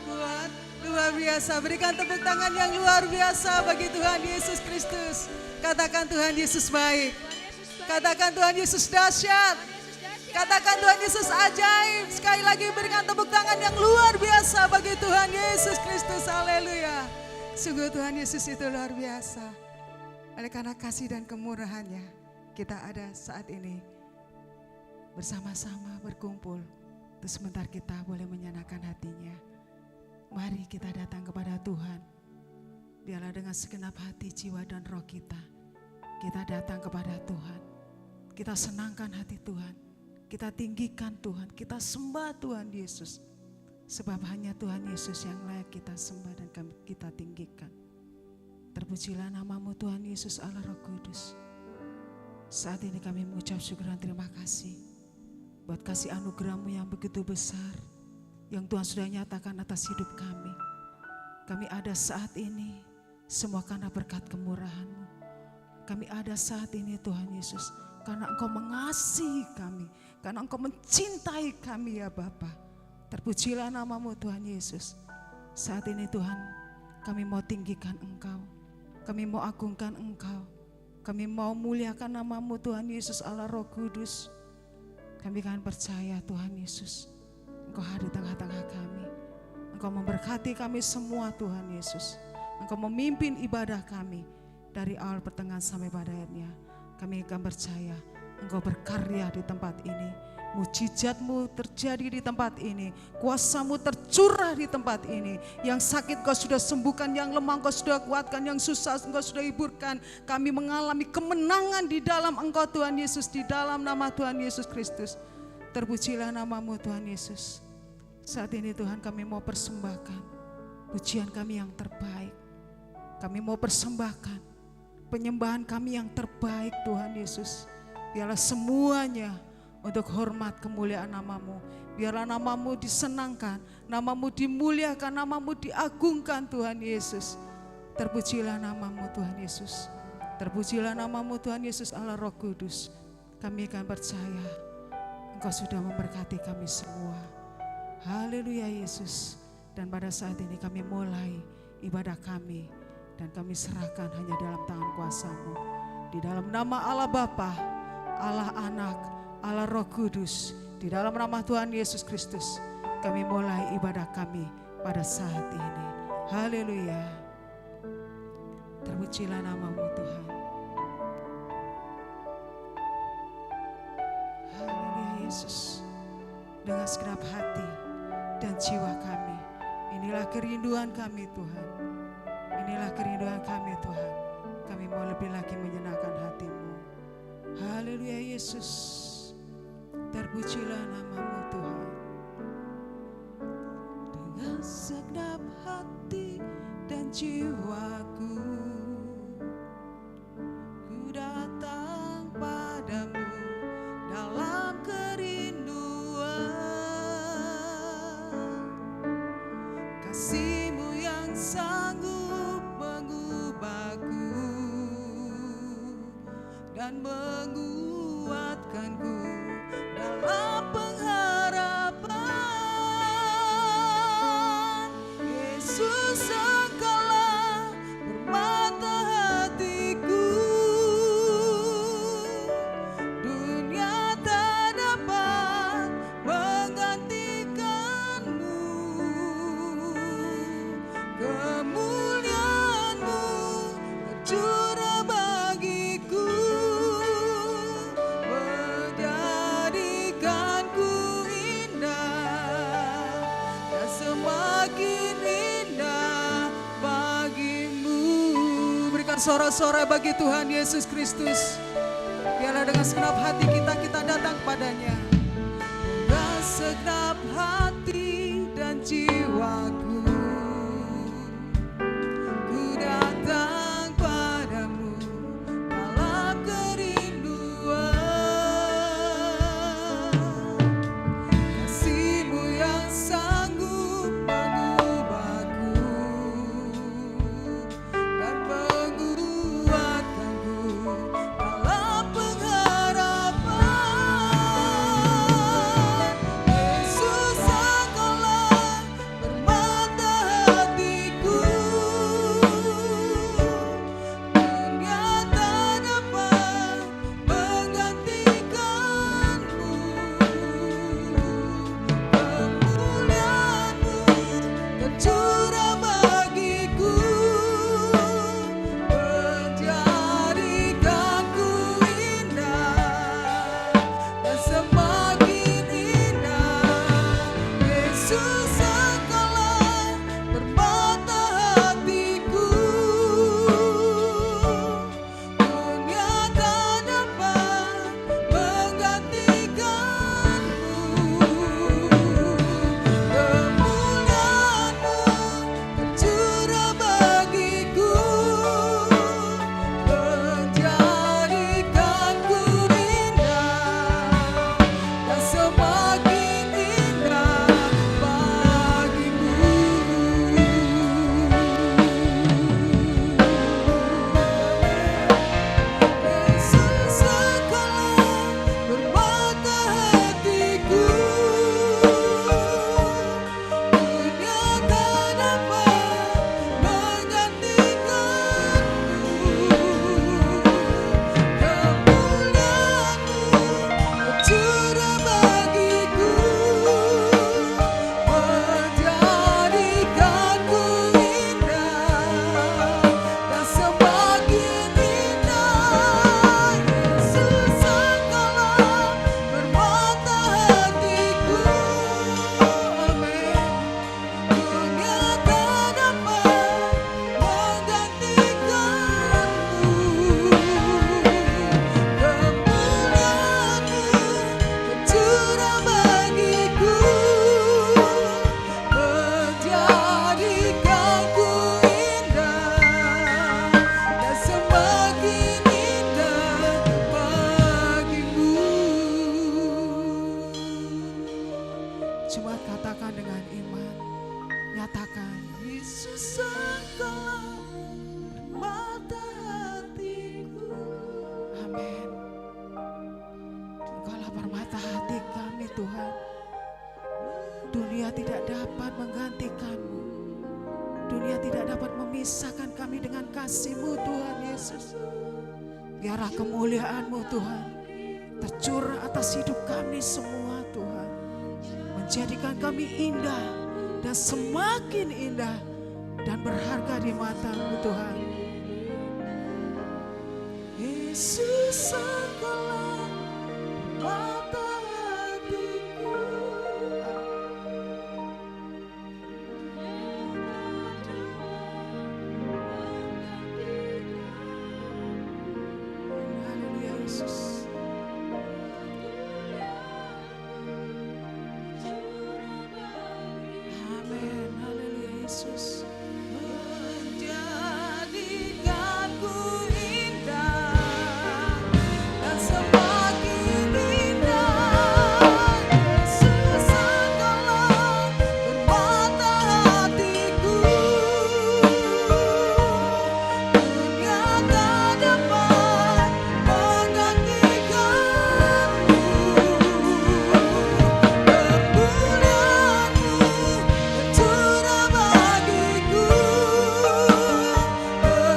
Kuat, luar biasa. Berikan tepuk tangan yang luar biasa bagi Tuhan Yesus Kristus. Katakan Tuhan Yesus baik. Katakan Tuhan Yesus dahsyat. Katakan Tuhan Yesus ajaib. Sekali lagi berikan tepuk tangan yang luar biasa bagi Tuhan Yesus Kristus. Haleluya. Sungguh Tuhan Yesus itu luar biasa. Oleh karena kasih dan kemurahannya, kita ada saat ini bersama-sama berkumpul. Untuk sebentar kita boleh menyenangkan hatinya. Mari kita datang kepada Tuhan. Biarlah dengan segenap hati, jiwa dan roh kita. Kita datang kepada Tuhan. Kita senangkan hati Tuhan. Kita tinggikan Tuhan. Kita sembah Tuhan Yesus. Sebab hanya Tuhan Yesus yang layak kita sembah dan kita tinggikan. Terpujilah namamu Tuhan Yesus Allah Roh Kudus. Saat ini kami mengucap syukur dan terima kasih. Buat kasih anugerah-Mu yang begitu besar. Yang Tuhan sudah nyatakan atas hidup kami. Kami ada saat ini semua karena berkat kemurahan-Mu. Kami ada saat ini Tuhan Yesus karena Engkau mengasihi kami. Karena Engkau mencintai kami ya Bapa. Terpujilah namamu Tuhan Yesus. Saat ini Tuhan kami mau tinggikan Engkau. Kami mau agungkan Engkau. Kami mau muliakan namamu Tuhan Yesus Allah Roh Kudus. Kami akan percaya Tuhan Yesus. Engkau hadir di tengah-tengah kami. Engkau memberkati kami semua Tuhan Yesus. Engkau memimpin ibadah kami dari awal pertengahan sampai pada akhirnya. Kami akan percaya Engkau berkarya di tempat ini. Mujizat-Mu terjadi di tempat ini. Kuasa-Mu tercurah di tempat ini. Yang sakit Kau sudah sembuhkan, yang lemah Kau sudah kuatkan, yang susah Engkau sudah hiburkan. Kami mengalami kemenangan di dalam Engkau Tuhan Yesus, di dalam nama Tuhan Yesus Kristus. Terpujilah namamu Tuhan Yesus. Saat ini Tuhan kami mau persembahkan pujian kami yang terbaik. Kami mau persembahkan penyembahan kami yang terbaik Tuhan Yesus. Biarlah semuanya untuk hormat kemuliaan namamu. Biarlah namamu disenangkan, namamu dimuliakan, namamu diagungkan Tuhan Yesus. Terpujilah namamu Tuhan Yesus. Terpujilah namamu Tuhan Yesus Allah Roh Kudus. Kami akan percaya Engkau sudah memberkati kami semua. Haleluya Yesus. Dan pada saat ini kami mulai ibadah kami. Dan kami serahkan hanya dalam tangan kuasa-Mu. Di dalam nama Allah Bapa, Allah Anak, Allah Roh Kudus, di dalam nama Tuhan Yesus Kristus, kami mulai ibadah kami pada saat ini. Haleluya. Terpujilah namamu Tuhan. Haleluya Yesus. Dengan segenap hati dan jiwa kami, inilah kerinduan kami Tuhan. Inilah kerinduan kami Tuhan. Kami mau lebih lagi menyenangkan hati-Mu. Haleluya Yesus. Terpujilah namamu Tuhan. Dengan segenap hati dan jiwaku, ku datang padamu dalam kerinduan. Kasih-Mu yang sanggup mengubahku dan menguatkanku dalam pengharapan. Yesus Engkaulah permata hatiku. Dunia tak dapat menggantikan-Mu. Kemuliaan-Mu tercurah bagiku, menjadikanku indah dan semakin indah bagi-Mu. Berikan sorak-sorai bagi Tuhan Yesus Kristus. Biarlah dengan segenap hati kita datang padanya. Dengan segenap hati dan jiwaku, ku datang padamu dalam kerinduan. Kasih-Mu yang sanggup mengubahku dan menguatkanku dalam pengharapan. Yesus Engkaulah permata Yesus Engkaulah mata hatiku. Amin. Engkaulah permata hati kami Tuhan. Dunia tidak dapat menggantikan-Mu. Dunia tidak dapat memisahkan kami dengan kasih-Mu Tuhan Yesus. Biarlah kemuliaan-Mu Tuhan tercurah atas hidup kami semua Tuhan. Menjadikan kami indah dan semakin indah dan berharga di mata-Mu Tuhan. Yesus Engkaulah mata hatiku. Haleluya Yesus. Amin. Haleluya Yesus. Menjadikanku indah dan semakin indah. Yesus Engkaulah permata hatiku. Dunia tak dapat menggantikan-Mu. Kemuliaan-Mu tercurah bagiku.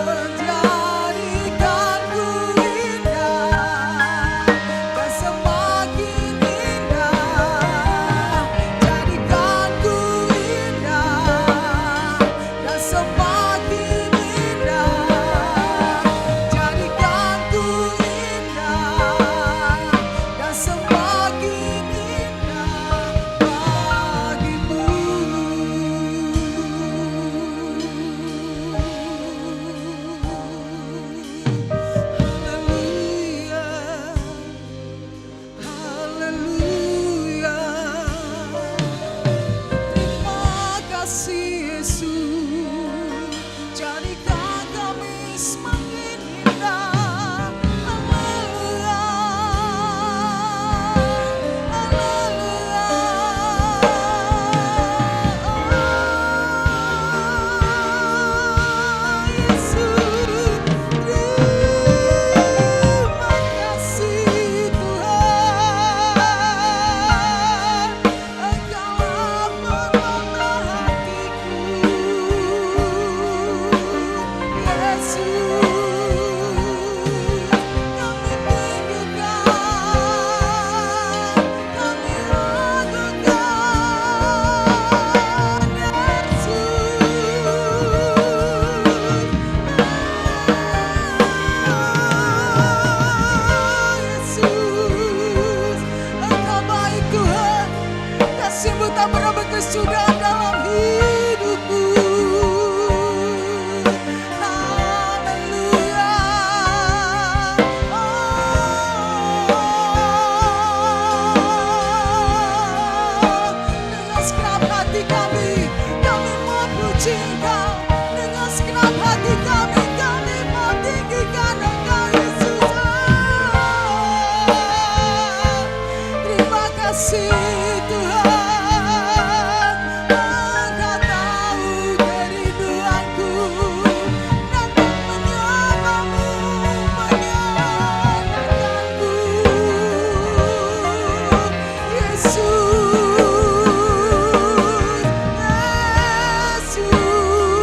Menjadikanku indah dan semakin indah. Jadikanku indah dan semakin indah. Jadikanku indah dan semakin indah bagimu. Haleluya, haleluya. Terima kasih Yesus, jadikan kami semakin indah. Haleluya, haleluya. Yesus, terima kasih Tuhan. Engkaulah permata hatiku. Yesus, kami tinggikan, kami agungkan. Yesus, Engkau baik Tuhan. Kasih-Mu tak pernah berkesudahan dalam hidupku. Haleluya. Dengan segenap hati kami memuji Engkau. Dengan segenap hati kami mau tinggikan Engkau Yesus. Terima kasih Tuhan. Engkau tahu kerinduanku dan menyapa-Mu, menyenangkanku. Yesus, Yesus.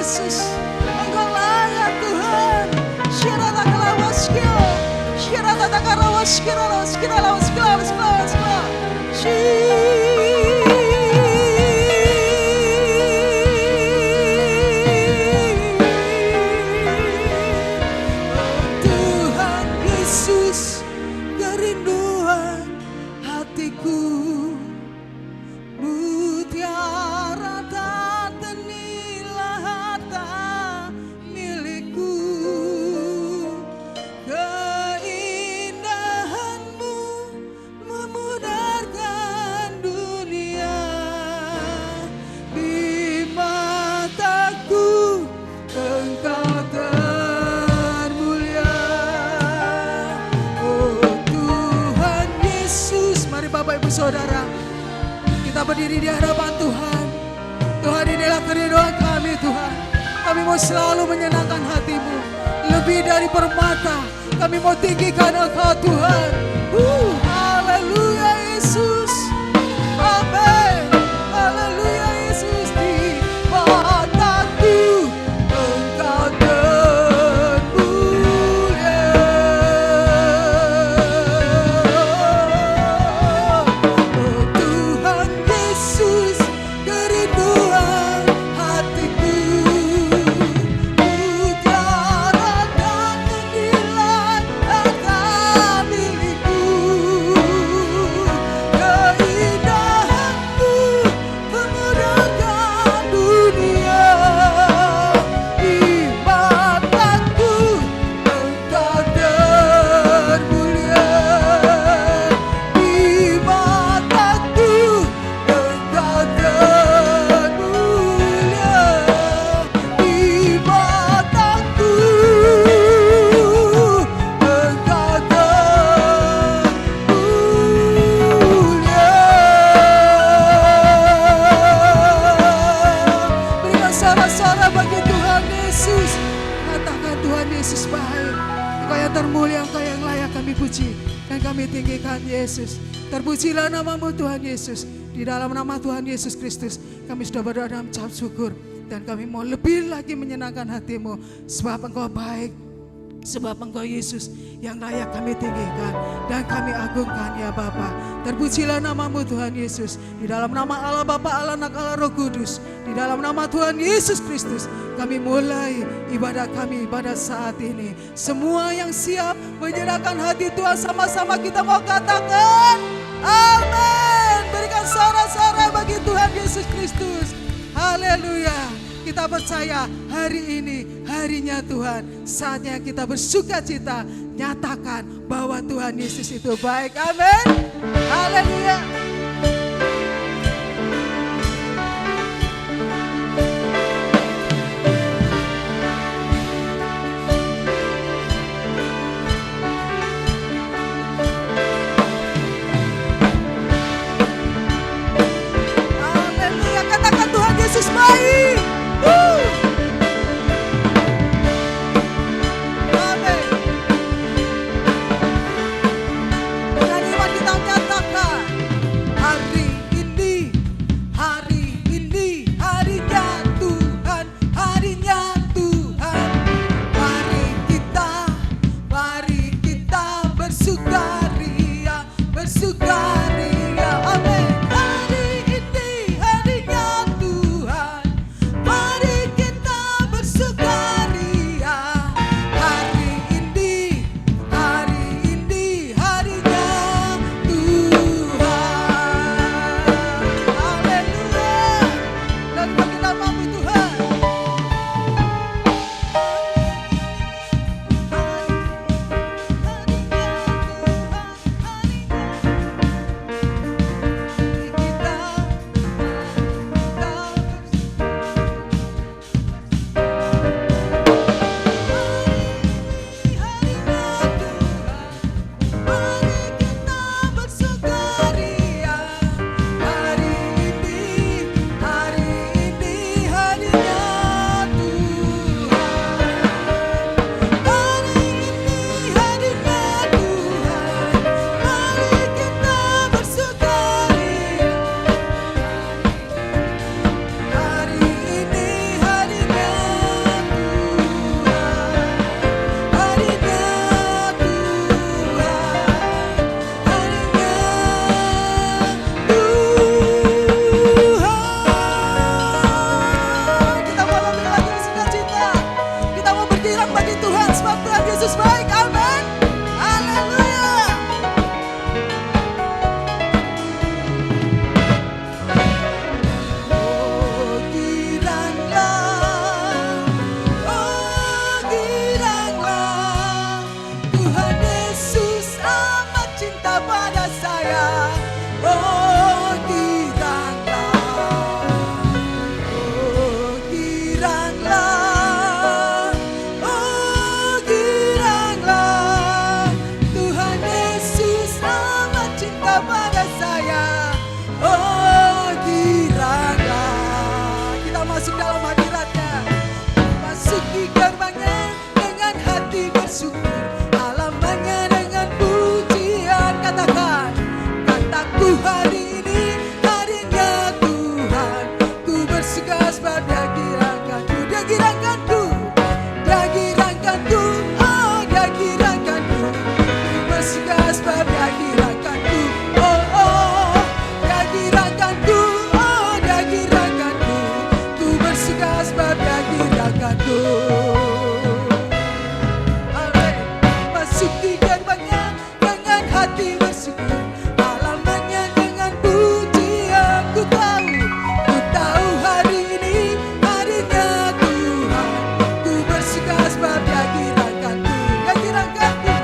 Yesus. Engkau layak Tuhan. Syirata kalawaskio. Syirata takarawaskio. Tuhan Yesus, kerinduan hatiku, mutiara tak ternilai harta milikku. Keindahanmu memudarkan dunia, di mataku Engkau termulia. Oh Tuhan Yesus, mari Bapak Ibu Saudara, kita berdiri di hadapan Tuhan. Tuhan, inilah kerinduan kami Tuhan. Kami mau selalu menyenangkan hati-Mu. Lebih dari permata, kami mau tinggikan Engkau Tuhan. Haleluya Yesus. Amin. Haleluya Yesus. Di mataku Engkau termulia. Oh Tuhan Yesus, kerinduan hatiku, mutiara tak ternilai harta milikku. Keindahanmu memudahkan dunia, di mataku Engkau termulia. Di mataku Engkau termulia. Di mataku Engkau termulia. Berikan sorak-sorak bagi Tuhan Yesus. Katakan Tuhan Yesus baik. Engkau yang termulia, Engkau yang layak kami puji dan kami tinggikan Yesus. Terpujilah namamu Tuhan Yesus. Di dalam nama Tuhan Yesus Kristus kami sudah berdoa dan mengucap syukur. Dan kami mau lebih lagi menyenangkan hati-Mu. Sebab Engkau baik, sebab Engkau Yesus yang layak kami tinggikan dan kami agungkan ya Bapa. Terpujilah namamu Tuhan Yesus. Di dalam nama Allah Bapa, Allah Anak, Allah Roh Kudus. Di dalam nama Tuhan Yesus Kristus kami mulai ibadah kami pada saat ini. Semua yang siap menyerahkan hati Tuhan, sama-sama kita mau katakan amin. Berikan sorak-sorai bagi Tuhan Yesus Kristus. Haleluya. Kita percaya hari ini harinya Tuhan. Saatnya kita bersuka cita. Nyatakan bahwa Tuhan Yesus itu baik. Amin. Haleluya. Haleluya. Katakan Tuhan Yesus baik. Amin. Dengan iman kita menyatakan dalam hadiratnya. Masuki gerbangnya dengan hati bersyukur, halamannya dengan pujian. Katakan, kataku hari ini harinya Tuhan, ku bersuka sebab Dia giranganku, Dia giranganku, Dia giranganku, oh Dia giranganku, ku bersuka sebab Dia giranganku, oh oh Dia giranganku, oh Dia giranganku, ku bersuka sebab Dia giranganku. Amin. Masuki gerbangnya dengan hati bersyukur, halamannya dengan pujian. Ku tahu hari ini harinya Tuhan, ku bersuka sebab Dia giranganku, Dia giranganku,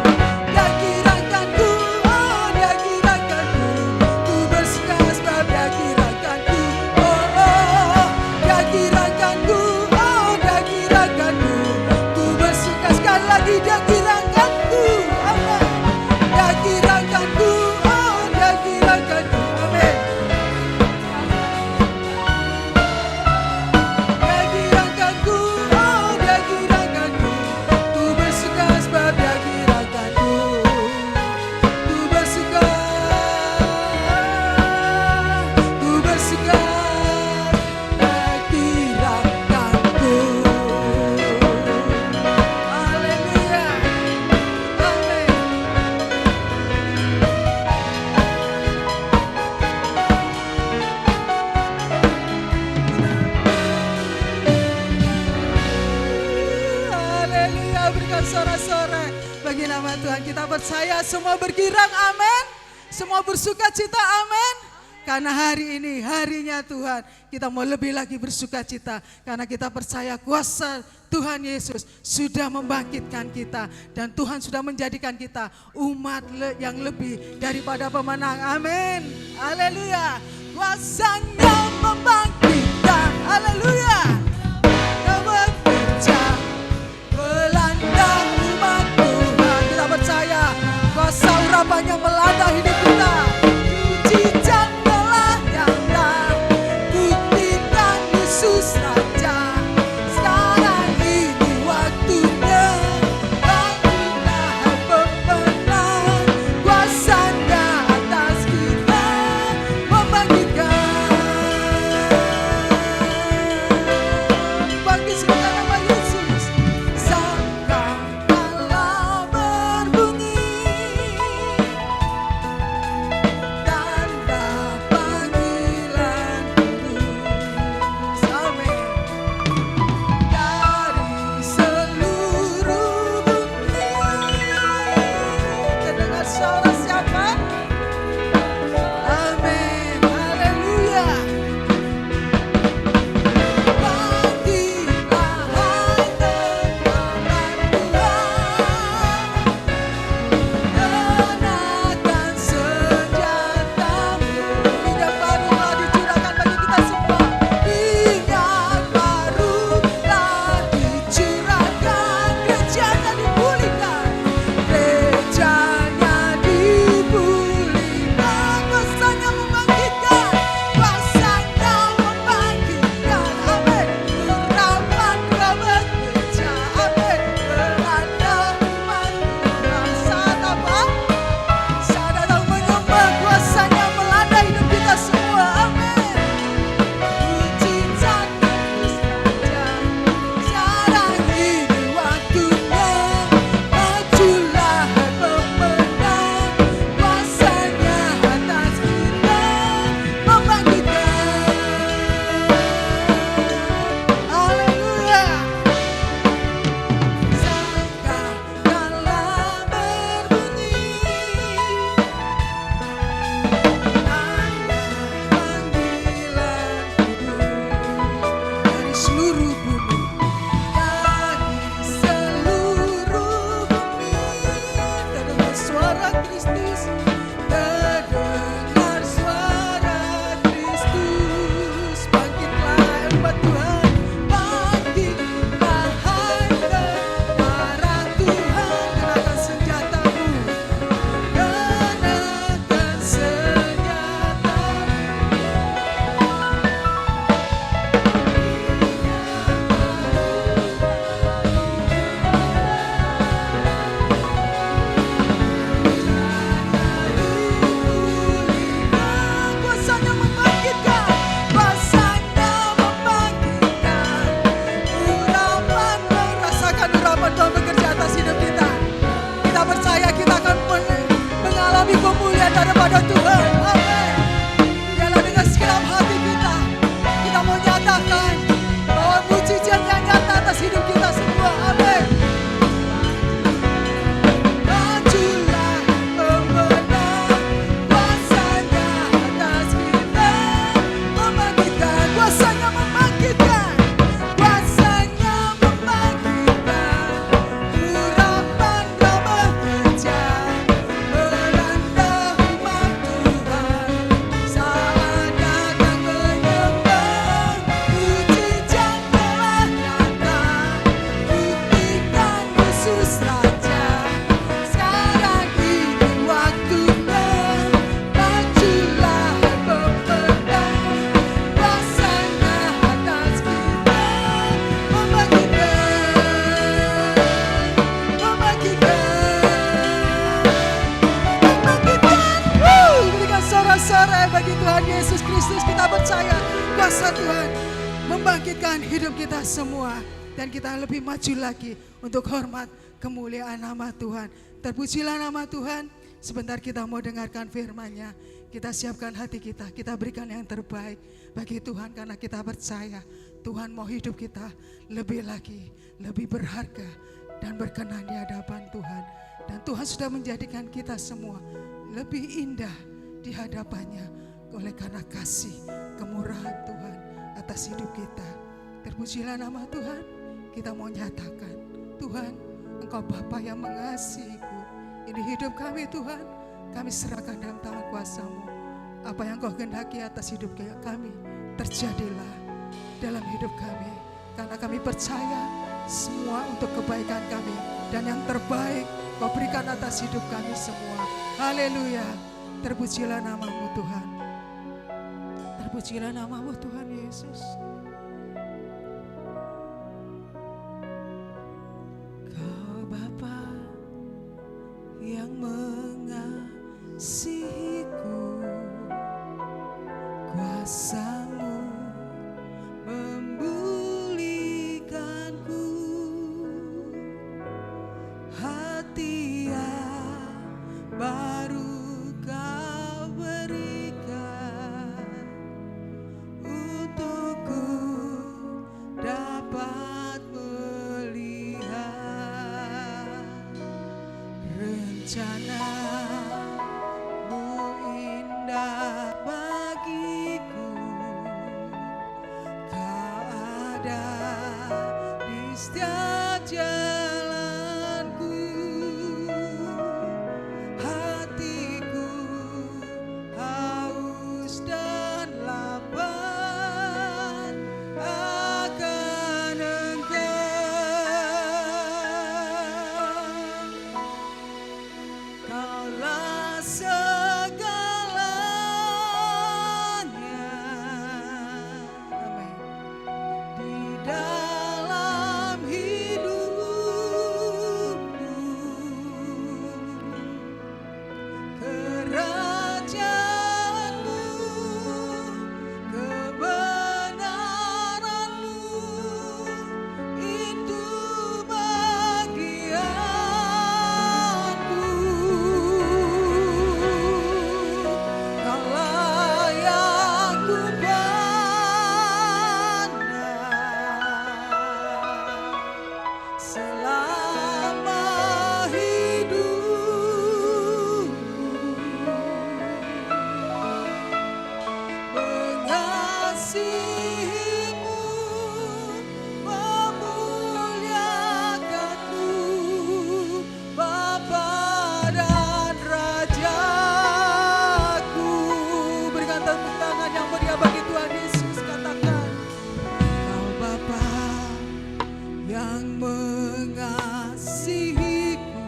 Dia giranganku, oh Dia giranganku, ku bersuka sebab Dia giranganku, oh oh Dia giranganku, oh Dia giranganku, ku bersuka. Sekali lagi, Dia giranganku, amin. Dia giranganku, oh Dia giranganku, amin. Dia giranganku, oh Dia giranganku, ku bersuka sebab Dia giranganku, ku bersuka, ku bersuka, Dia giranganku. Haleluya, amin. Haleluya, berikan sorak-sorai bagi nama Tuhan. Kita percaya semua bergirang, amin. Semua bersuka cita, amin. Karena hari ini harinya Tuhan, kita mau lebih lagi bersuka cita karena kita percaya kuasa Tuhan Yesus sudah membangkitkan kita dan Tuhan sudah menjadikan kita umat yang lebih daripada pemenang, amin. Haleluya, kuasanya membangkitkan, haleluya. Yang bekerja melanda umat Tuhan. Kita percaya kuasa urapannya melanda hidup kita. Mujizat telah nyata, bukti dan Yesus Raja. Sekarang ini waktunya, bangunlah pemenang. Kuasanya atas kita membangkitkan. Bangkit sebentar nama Yesus. Sangkakala berbunyi, tanda panggilan kudus. Amin. Dari seluruh bumi terdengar suara siapa? Amin. Haleluya. Bangkitlah hai tentara Tuhan, kenakan senjatamu. Minyak baru telah dicurahkan bagi kita semua. Minyak baru telah dicurahkan, gerejanya dipulihkan, gerejanya dipulihkan. Kuasanya membangkitkan, kuasanya membangkitkan, amin. Urapan Roh bekerja, amin. Melanda umat Tuhan. Saat apa? Saat datang menyembah, kuasanya melanda hidup kita semua, amin. Mujizat Yesus Raja. Sekarang ini waktunya, majulah hai pemenang. Kuasanya atas kita membangkitkan. Haleluya. Sangkakala berbunyi, tanda panggilan kudus. Dari seluruh bumi, dari seluruh bumi terdengar suara Kristus, terdengar suara Kristus. Bangkitlah umat Tuhan, bangkitlah hai tentara Tuhan. Kenakan senjatamu, kenakan senjatamu. kemuliaan daripada Tuhan. Amin. Biarlah dengan segenap hati kita mau nyatakan bahwa mujizat yang nyata atas hidup kita semua. Amin. Majulah pemenang, kuasanya atas kita membangkitkan, kuasanya membangkitkan, kuasanya membangkitkan. Urapan Roh bekerja melanda umat Tuhan. Saat datang menyembah, mujizat telah nyata. Buktikan Yesus Raja. Sekarang ini waktunya. Majulah pemenang, kuasanya atas kita membangkitkan, berikan sorak-sorai bagi Tuhan Yesus Kristus. Kita percaya kuasa Tuhan membangkitkan hidup kita semua, dan kita lebih maju lagi untuk hormat kemuliaan nama Tuhan. Terpujilah nama Tuhan. Sebentar kita mau dengarkan firman-Nya. Kita siapkan hati kita berikan yang terbaik bagi Tuhan, karena kita percaya Tuhan mau hidup kita lebih lagi, lebih berharga dan berkenan di hadapan Tuhan. Dan Tuhan sudah menjadikan kita semua lebih indah di hadapan-Nya oleh karena kasih kemurahan Tuhan atas hidup kita. Terpujilah nama Tuhan. Kita mau nyatakan, Tuhan, Engkau Bapa yang mengasihiku. Ini hidup kami Tuhan, kami serahkan dalam tangan kuasa-Mu. Apa yang Kau kehendaki atas hidup kami, terjadilah dalam hidup kami. Karena kami percaya semua untuk kebaikan kami, dan yang terbaik Kau berikan atas hidup kami semua. Haleluya. Terpujilah nama-Mu Tuhan. Terpujilah nama-Mu Tuhan Yesus. Kau Bapa yang mengasihiku, kuasa-Mu memulihkanku. Hati yang baru Kau berikan, untukku dapat melihat rencana-Mu indah bagiku. Kau ada di setiap jalanku. Hatiku haus dan lapar akan Engkau. Kaulah segalanya. Amin. Di dalam hidupku, kerajaan-Mu, kebenaran-Mu, itu bagianku. Kaulah yang kupandang selama hidupku. Mengasihi-Mu, memuliakan-Mu, Bapa dan Rajaku. Berikan tepuk tangan yang meriah bagi Tuhan Yesus. Katakan, Kau Bapa yang mengasihiku.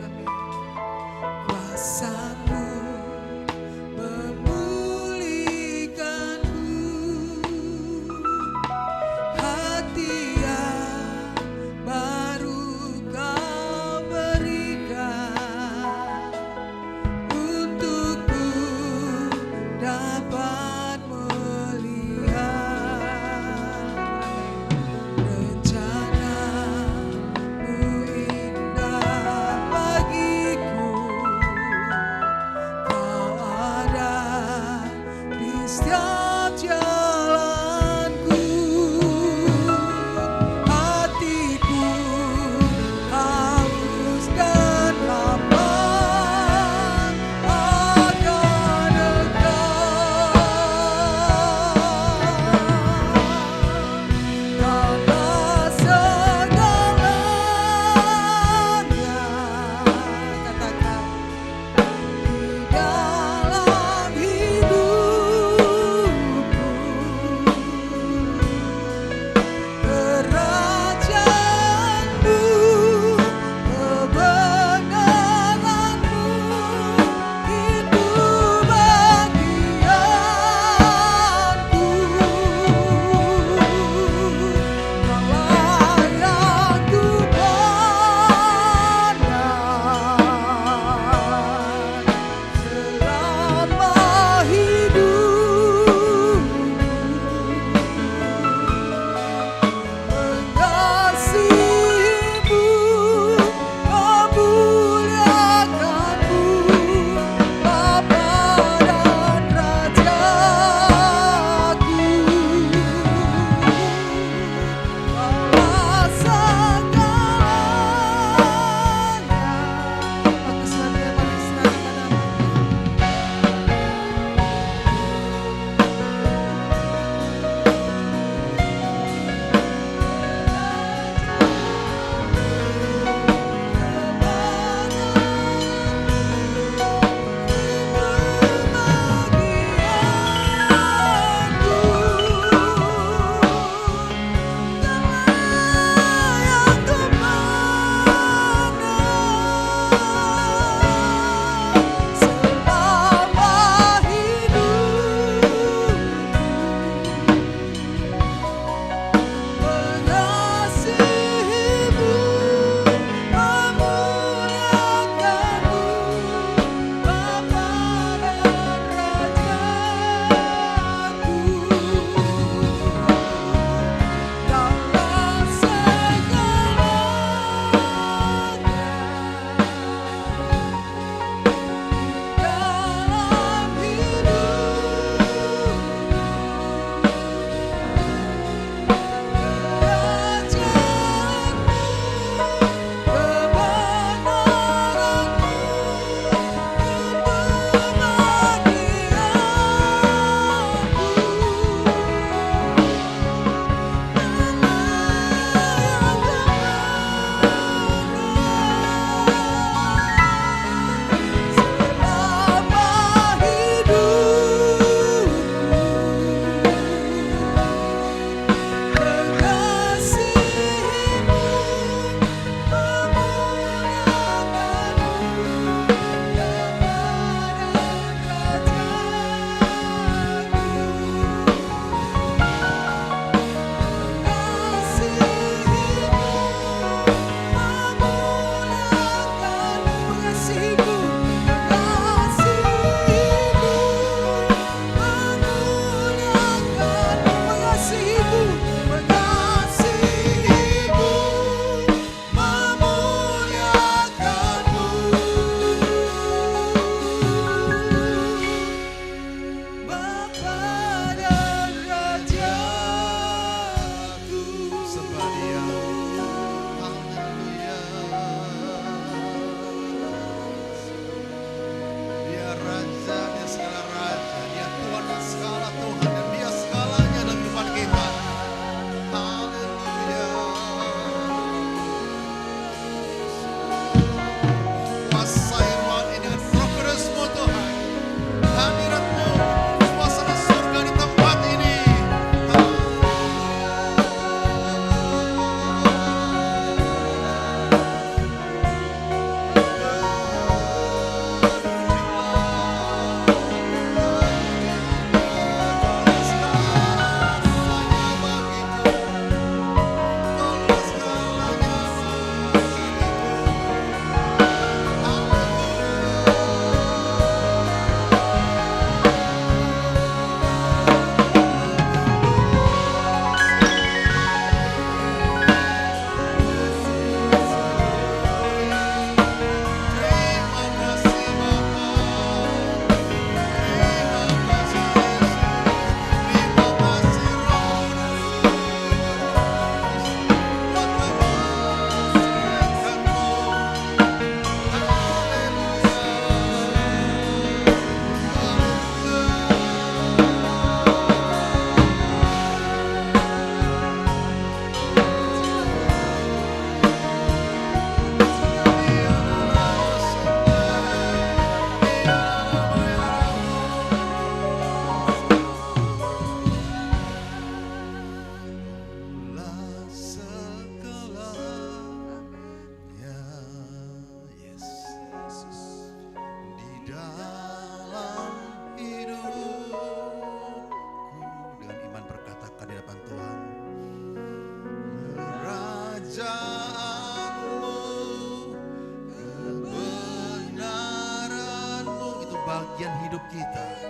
Amin. Kuasa-Mu memulihkanku. Hati yang baru Kau berikan, untukku dapat melihat rencana kerajaanmu, kebenaranmu. Itu bagian hidup kita.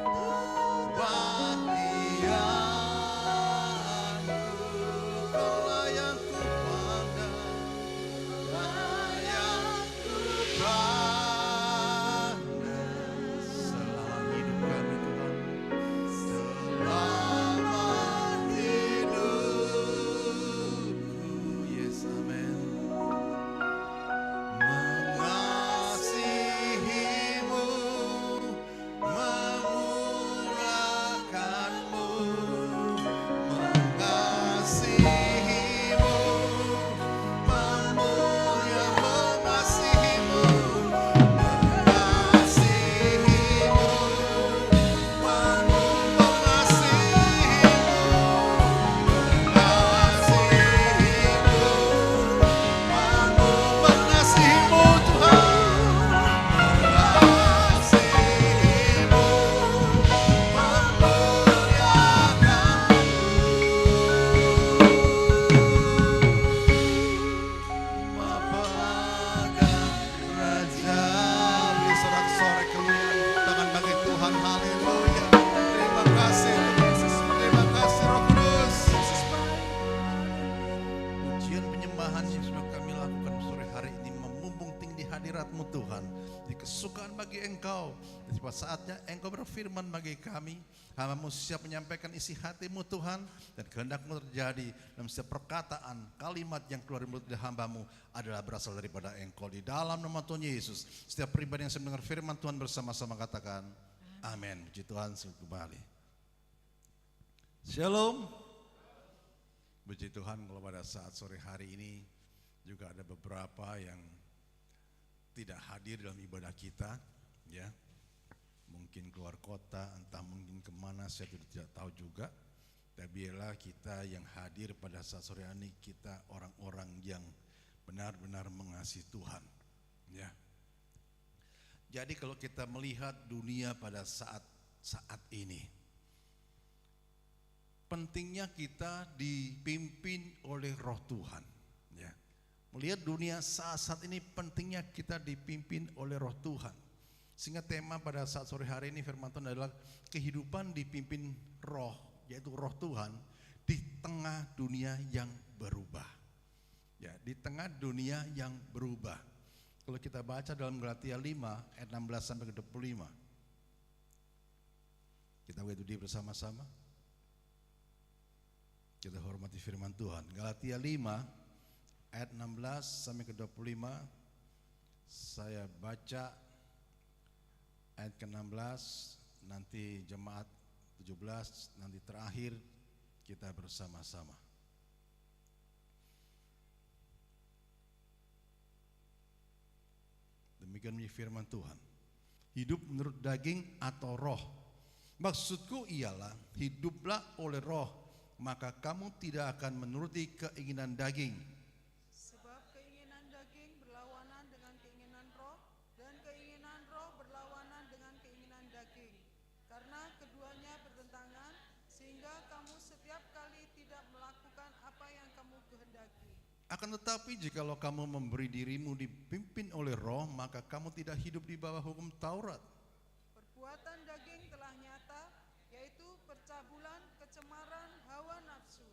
Saatnya Engkau berfirman bagi kami, hamba-Mu siap menyampaikan isi hati-Mu Tuhan, dan kehendak-Mu terjadi dalam setiap perkataan, kalimat yang keluar dari mulut hamba-Mu adalah berasal daripada Engkau. Di dalam nama Tuhan Yesus, setiap pribadi yang sedang mendengar firman Tuhan bersama-sama katakan amin. Puji Tuhan, kembali. Shalom. Puji Tuhan, kalau pada saat sore hari ini juga ada beberapa yang tidak hadir dalam ibadah kita, ya. Mungkin keluar kota, entah mungkin kemana, saya tidak tahu juga. Tapi biarlah kita yang hadir pada saat sore ini, kita orang-orang yang benar-benar mengasihi Tuhan. Ya. Jadi kalau kita melihat dunia pada saat ini, pentingnya kita dipimpin oleh Roh Tuhan. Ya. Melihat dunia saat ini, pentingnya kita dipimpin oleh Roh Tuhan. Sehingga tema pada saat sore hari ini firman Tuhan adalah kehidupan dipimpin roh, yaitu roh Tuhan di tengah dunia yang berubah. Ya, di tengah dunia yang berubah. Kalau kita baca dalam Galatia 5 ayat 16 sampai ke 25. Kita begitu dia bersama-sama. Kita hormati firman Tuhan. Galatia 5 ayat 16 sampai ke 25. Saya baca ayat ke-16, nanti jemaat 17, nanti terakhir kita bersama-sama. Demikian firman Tuhan. Hidup menurut daging atau roh. Maksudku ialah hiduplah oleh roh, maka kamu tidak akan menuruti keinginan daging. Sebab keinginan daging berlawanan dengan keinginan roh, dan keinginan roh berlawanan dengan keinginan daging. Karena keduanya bertentangan, sehingga kamu setiap kali tidak melakukan apa yang kamu kehendaki. Akan tetapi jikalau kamu memberi dirimu dipimpin oleh roh, maka kamu tidak hidup di bawah hukum Taurat. Perbuatan daging telah nyata, yaitu percabulan, kecemaran, hawa nafsu,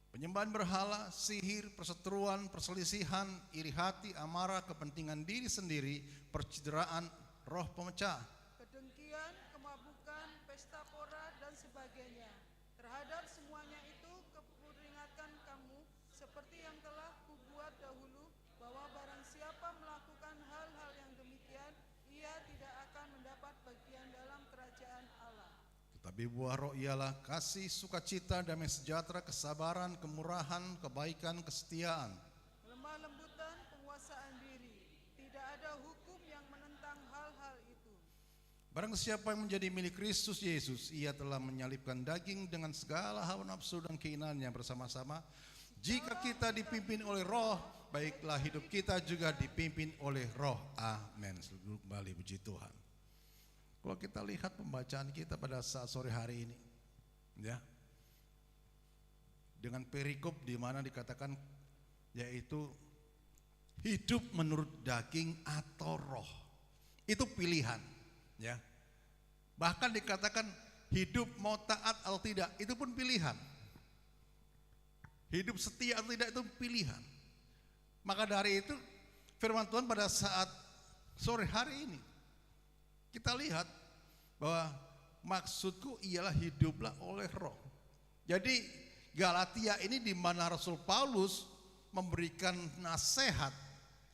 penyembahan berhala, sihir, perseteruan, perselisihan, iri hati, amarah, kepentingan diri sendiri, percideraan, roh pemecah, kedengkian, kemabukan, pesta pora, dan sebagainya. Terhadap semuanya itu kuperingatkan kamu, seperti yang telah kubuat dahulu, bahwa barang siapa melakukan hal-hal yang demikian, ia tidak akan mendapat bagian dalam kerajaan Allah. Tetapi buah roh ialah kasih, sukacita, damai sejahtera, kesabaran, kemurahan, kebaikan, kesetiaan, Lemah lembutan, penguasaan diri. Tidak ada hukum yang menentang hal-hal itu. Barang siapa yang menjadi milik Kristus Yesus, ia telah menyalibkan daging dengan segala hawa nafsu dan keinginannya bersama-sama. Jika kita dipimpin oleh roh, baiklah hidup kita juga dipimpin oleh roh. Amin. Duduk kembali, puji Tuhan. Kalau kita lihat pembacaan kita pada saat sore hari ini, ya, dengan perikop di mana dikatakan yaitu hidup menurut daging atau roh. Itu pilihan, ya. Bahkan dikatakan hidup mau taat atau tidak, itu pun pilihan. Hidup setia atau tidak itu pilihan. Maka dari itu firman Tuhan pada saat sore hari ini kita lihat bahwa maksudku ialah hiduplah oleh roh. Jadi Galatia ini di mana Rasul Paulus memberikan nasihat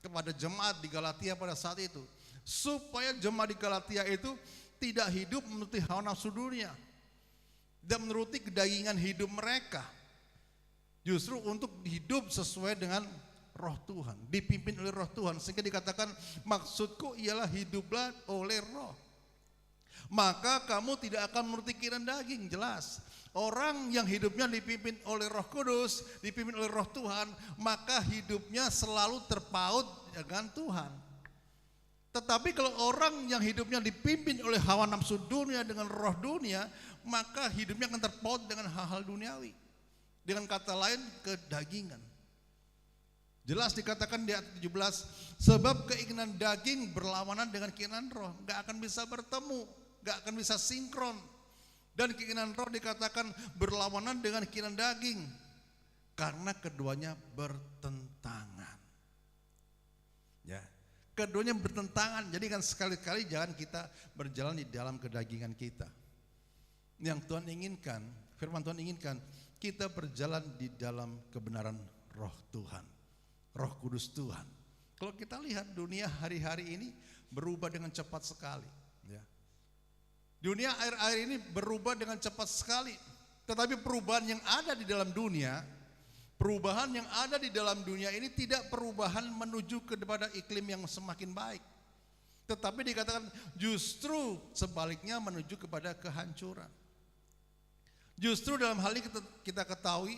kepada jemaat di Galatia pada saat itu, supaya jemaat di Galatia itu tidak hidup menuruti hawa nafsu dunia dan menuruti kedagingan hidup mereka, justru untuk hidup sesuai dengan roh Tuhan, dipimpin oleh roh Tuhan. Sehingga dikatakan maksudku ialah hiduplah oleh roh. Maka kamu tidak akan menuruti keinginan daging. Jelas, orang yang hidupnya dipimpin oleh Roh Kudus, dipimpin oleh roh Tuhan, maka hidupnya selalu terpaut dengan Tuhan. Tetapi kalau orang yang hidupnya dipimpin oleh hawa nafsu dunia dengan roh dunia, maka hidupnya akan terpaut dengan hal-hal duniawi. Dengan kata lain, kedagingan. Jelas dikatakan di ayat 17, sebab keinginan daging berlawanan dengan keinginan roh, gak akan bisa bertemu, gak akan bisa sinkron. Dan keinginan roh dikatakan berlawanan dengan keinginan daging, karena keduanya bertentangan. Ya, keduanya bertentangan. Jadi kan sekali-kali jangan kita berjalan di dalam kedagingan kita. Yang Tuhan inginkan, firman Tuhan inginkan, kita berjalan di dalam kebenaran roh Tuhan, Roh Kudus Tuhan. Kalau kita lihat dunia hari-hari ini berubah dengan cepat sekali, ya. Dunia akhir-akhir ini berubah dengan cepat sekali. Tetapi perubahan yang ada di dalam dunia, perubahan yang ada di dalam dunia ini tidak perubahan menuju kepada iklim yang semakin baik, tetapi dikatakan justru sebaliknya menuju kepada kehancuran. Justru dalam hal ini kita ketahui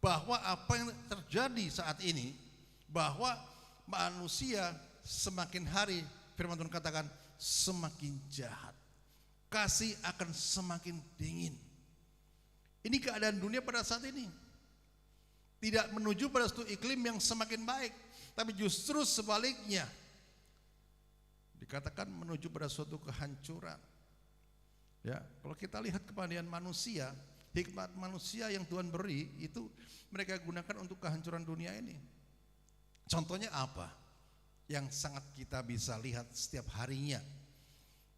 bahwa apa yang terjadi saat ini, bahwa manusia semakin hari, firman Tuhan katakan semakin jahat, kasih akan semakin dingin. Ini keadaan dunia pada saat ini, tidak menuju pada suatu iklim yang semakin baik, tapi justru sebaliknya, dikatakan menuju pada suatu kehancuran. Ya, kalau kita lihat kepadian manusia, hikmat manusia yang Tuhan beri itu mereka gunakan untuk kehancuran dunia ini. Contohnya apa? Yang sangat kita bisa lihat setiap harinya.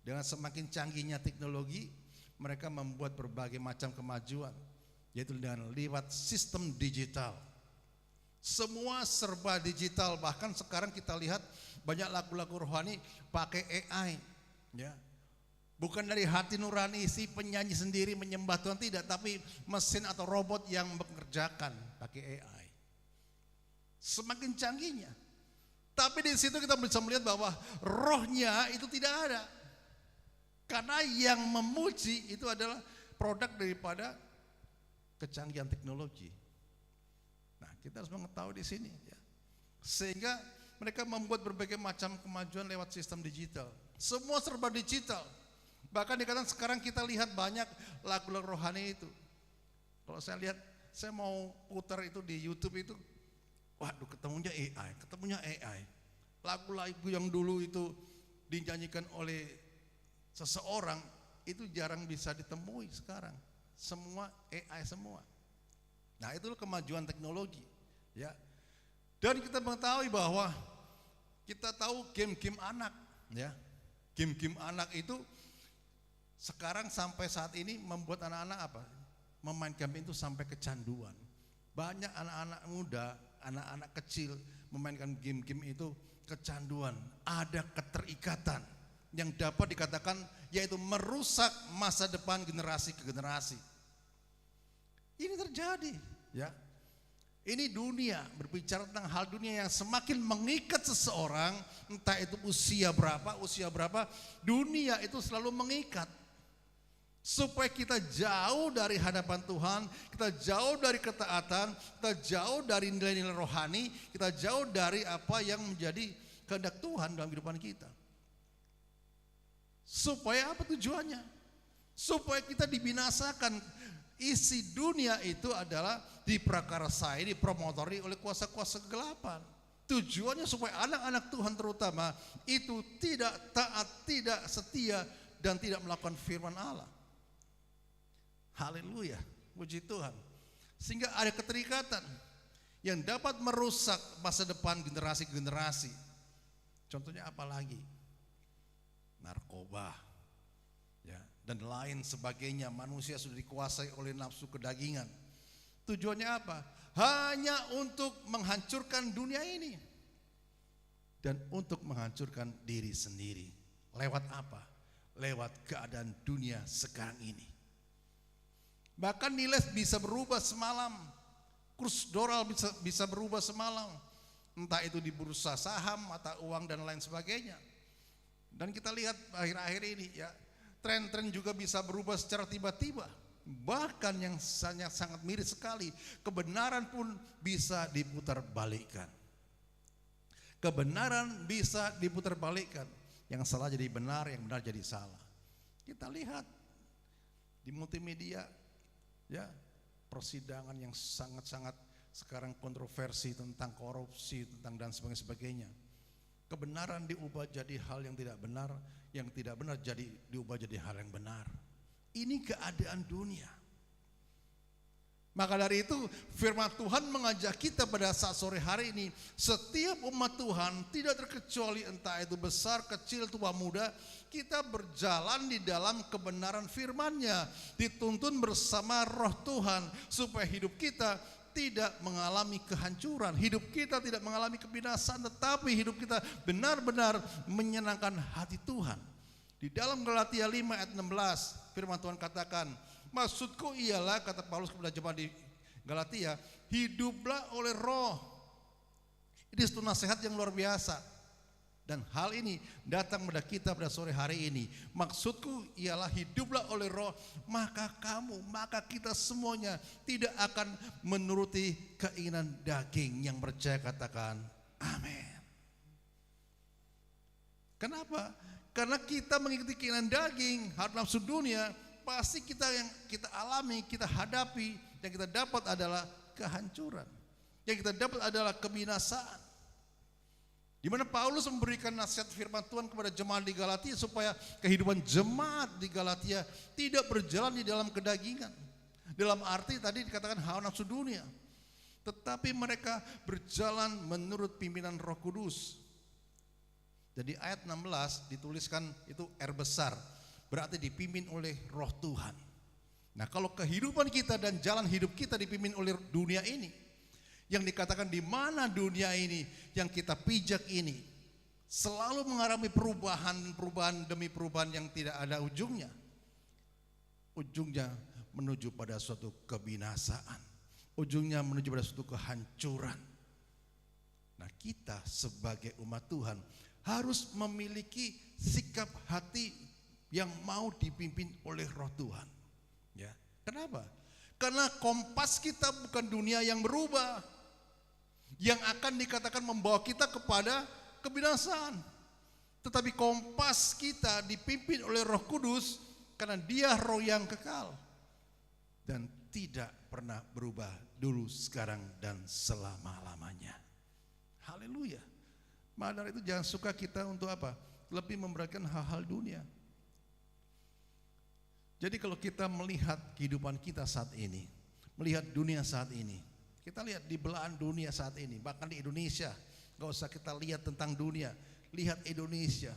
Dengan semakin canggihnya teknologi, mereka membuat berbagai macam kemajuan, yaitu dengan lewat sistem digital. Semua serba digital, bahkan sekarang kita lihat banyak lagu-lagu rohani pakai AI, ya. Bukan dari hati nurani si penyanyi sendiri menyembah Tuhan, tidak, tapi mesin atau robot yang mengerjakan pakai AI. Semakin canggihnya. Tapi di situ kita bisa melihat bahwa rohnya itu tidak ada. Karena yang memuji itu adalah produk daripada kecanggihan teknologi. Nah, kita harus mengetahui di sini, ya. Sehingga mereka membuat berbagai macam kemajuan lewat sistem digital. Semua serba digital. Bahkan dikatakan sekarang kita lihat banyak lagu-lagu rohani itu. Kalau saya lihat, saya mau putar itu di YouTube itu, waduh, ketemunya AI. Lagu-lagu yang dulu itu dinyanyikan oleh seseorang itu jarang bisa ditemui sekarang. Semua AI semua. Nah, itu kemajuan teknologi, ya. Dan kita mengetahui bahwa kita tahu game-game anak, ya. Game-game anak itu sekarang sampai saat ini membuat anak-anak apa? Memainkan game itu sampai kecanduan. Banyak anak-anak muda, anak-anak kecil memainkan game-game itu kecanduan. Ada keterikatan yang dapat dikatakan yaitu merusak masa depan generasi ke generasi. Ini terjadi, ya. Ini dunia, berbicara tentang hal dunia yang semakin mengikat seseorang, entah itu usia berapa, dunia itu selalu mengikat. Supaya kita jauh dari hadapan Tuhan, kita jauh dari ketaatan, kita jauh dari nilai-nilai rohani, kita jauh dari apa yang menjadi kehendak Tuhan dalam kehidupan kita. Supaya apa tujuannya? Supaya kita dibinasakan. Isi dunia itu adalah diprakarsai, dipromotori oleh kuasa-kuasa kegelapan. Tujuannya supaya anak-anak Tuhan terutama itu tidak taat, tidak setia, dan tidak melakukan firman Allah. Haleluya, puji Tuhan. Sehingga ada keterikatan yang dapat merusak masa depan generasi-generasi. Contohnya apa lagi? Narkoba, ya, dan lain sebagainya. Manusia sudah dikuasai oleh nafsu kedagingan. Tujuannya apa? Hanya untuk menghancurkan dunia ini dan untuk menghancurkan diri sendiri. Lewat apa? Lewat keadaan dunia sekarang ini. Bahkan nilai bisa berubah semalam, kurs dolar bisa berubah semalam, entah itu di bursa saham, mata uang dan lain sebagainya. Dan kita lihat akhir-akhir ini ya, tren-tren juga bisa berubah secara tiba-tiba. Bahkan yang sangat mirip sekali, kebenaran pun bisa diputar balikkan. Kebenaran bisa diputar balikkan. Yang salah jadi benar, yang benar jadi salah. Kita lihat di multimedia, ya, persidangan yang sangat-sangat sekarang kontroversi tentang korupsi, tentang dan sebagainya. Kebenaran diubah jadi hal yang tidak benar jadi diubah jadi hal yang benar. Ini keadaan dunia. Maka dari itu firman Tuhan mengajak kita pada saat sore hari ini, setiap umat Tuhan tidak terkecuali entah itu besar, kecil, tua, muda, kita berjalan di dalam kebenaran firman-Nya, dituntun bersama Roh Tuhan supaya hidup kita tidak mengalami kehancuran, hidup kita tidak mengalami kebinasaan, tetapi hidup kita benar-benar menyenangkan hati Tuhan. Di dalam Galatia 5 ayat 16 firman Tuhan katakan, maksudku ialah, kata Paulus kepada jemaat di Galatia, hiduplah oleh Roh. Ini satu nasihat yang luar biasa. Dan hal ini datang pada kita pada sore hari ini. Maksudku ialah hiduplah oleh Roh, maka kita semuanya tidak akan menuruti keinginan daging. Yang percaya katakan amin. Kenapa? Karena kita mengikuti keinginan daging, hawa nafsu dunia, pasti yang kita alami, kita hadapi, yang kita dapat adalah kehancuran. Yang kita dapat adalah kebinasaan. Di mana Paulus memberikan nasihat firman Tuhan kepada jemaat di Galatia supaya kehidupan jemaat di Galatia tidak berjalan di dalam kedagingan. Dalam arti tadi dikatakan hawa nafsu dunia. Tetapi mereka berjalan menurut pimpinan Roh Kudus. Jadi ayat 16 dituliskan itu R besar, berarti dipimpin oleh Roh Tuhan. Nah, kalau kehidupan kita dan jalan hidup kita dipimpin oleh dunia ini, yang dikatakan di mana dunia ini yang kita pijak ini selalu mengalami perubahan demi perubahan yang tidak ada ujungnya. Ujungnya menuju pada suatu kebinasaan. Ujungnya menuju pada suatu kehancuran. Nah, kita sebagai umat Tuhan harus memiliki sikap hati yang mau dipimpin oleh Roh Tuhan. Ya, kenapa? Karena kompas kita bukan dunia yang berubah, yang akan dikatakan membawa kita kepada kebinasaan. Tetapi kompas kita dipimpin oleh Roh Kudus karena Dia Roh yang kekal dan tidak pernah berubah dulu, sekarang, dan selama-lamanya. Haleluya. Maka dari itu jangan suka kita untuk apa? Lebih memperhatikan hal-hal dunia. Jadi kalau kita melihat kehidupan kita saat ini, melihat dunia saat ini, kita lihat di belahan dunia saat ini, bahkan di Indonesia, gak usah kita lihat tentang dunia, lihat Indonesia.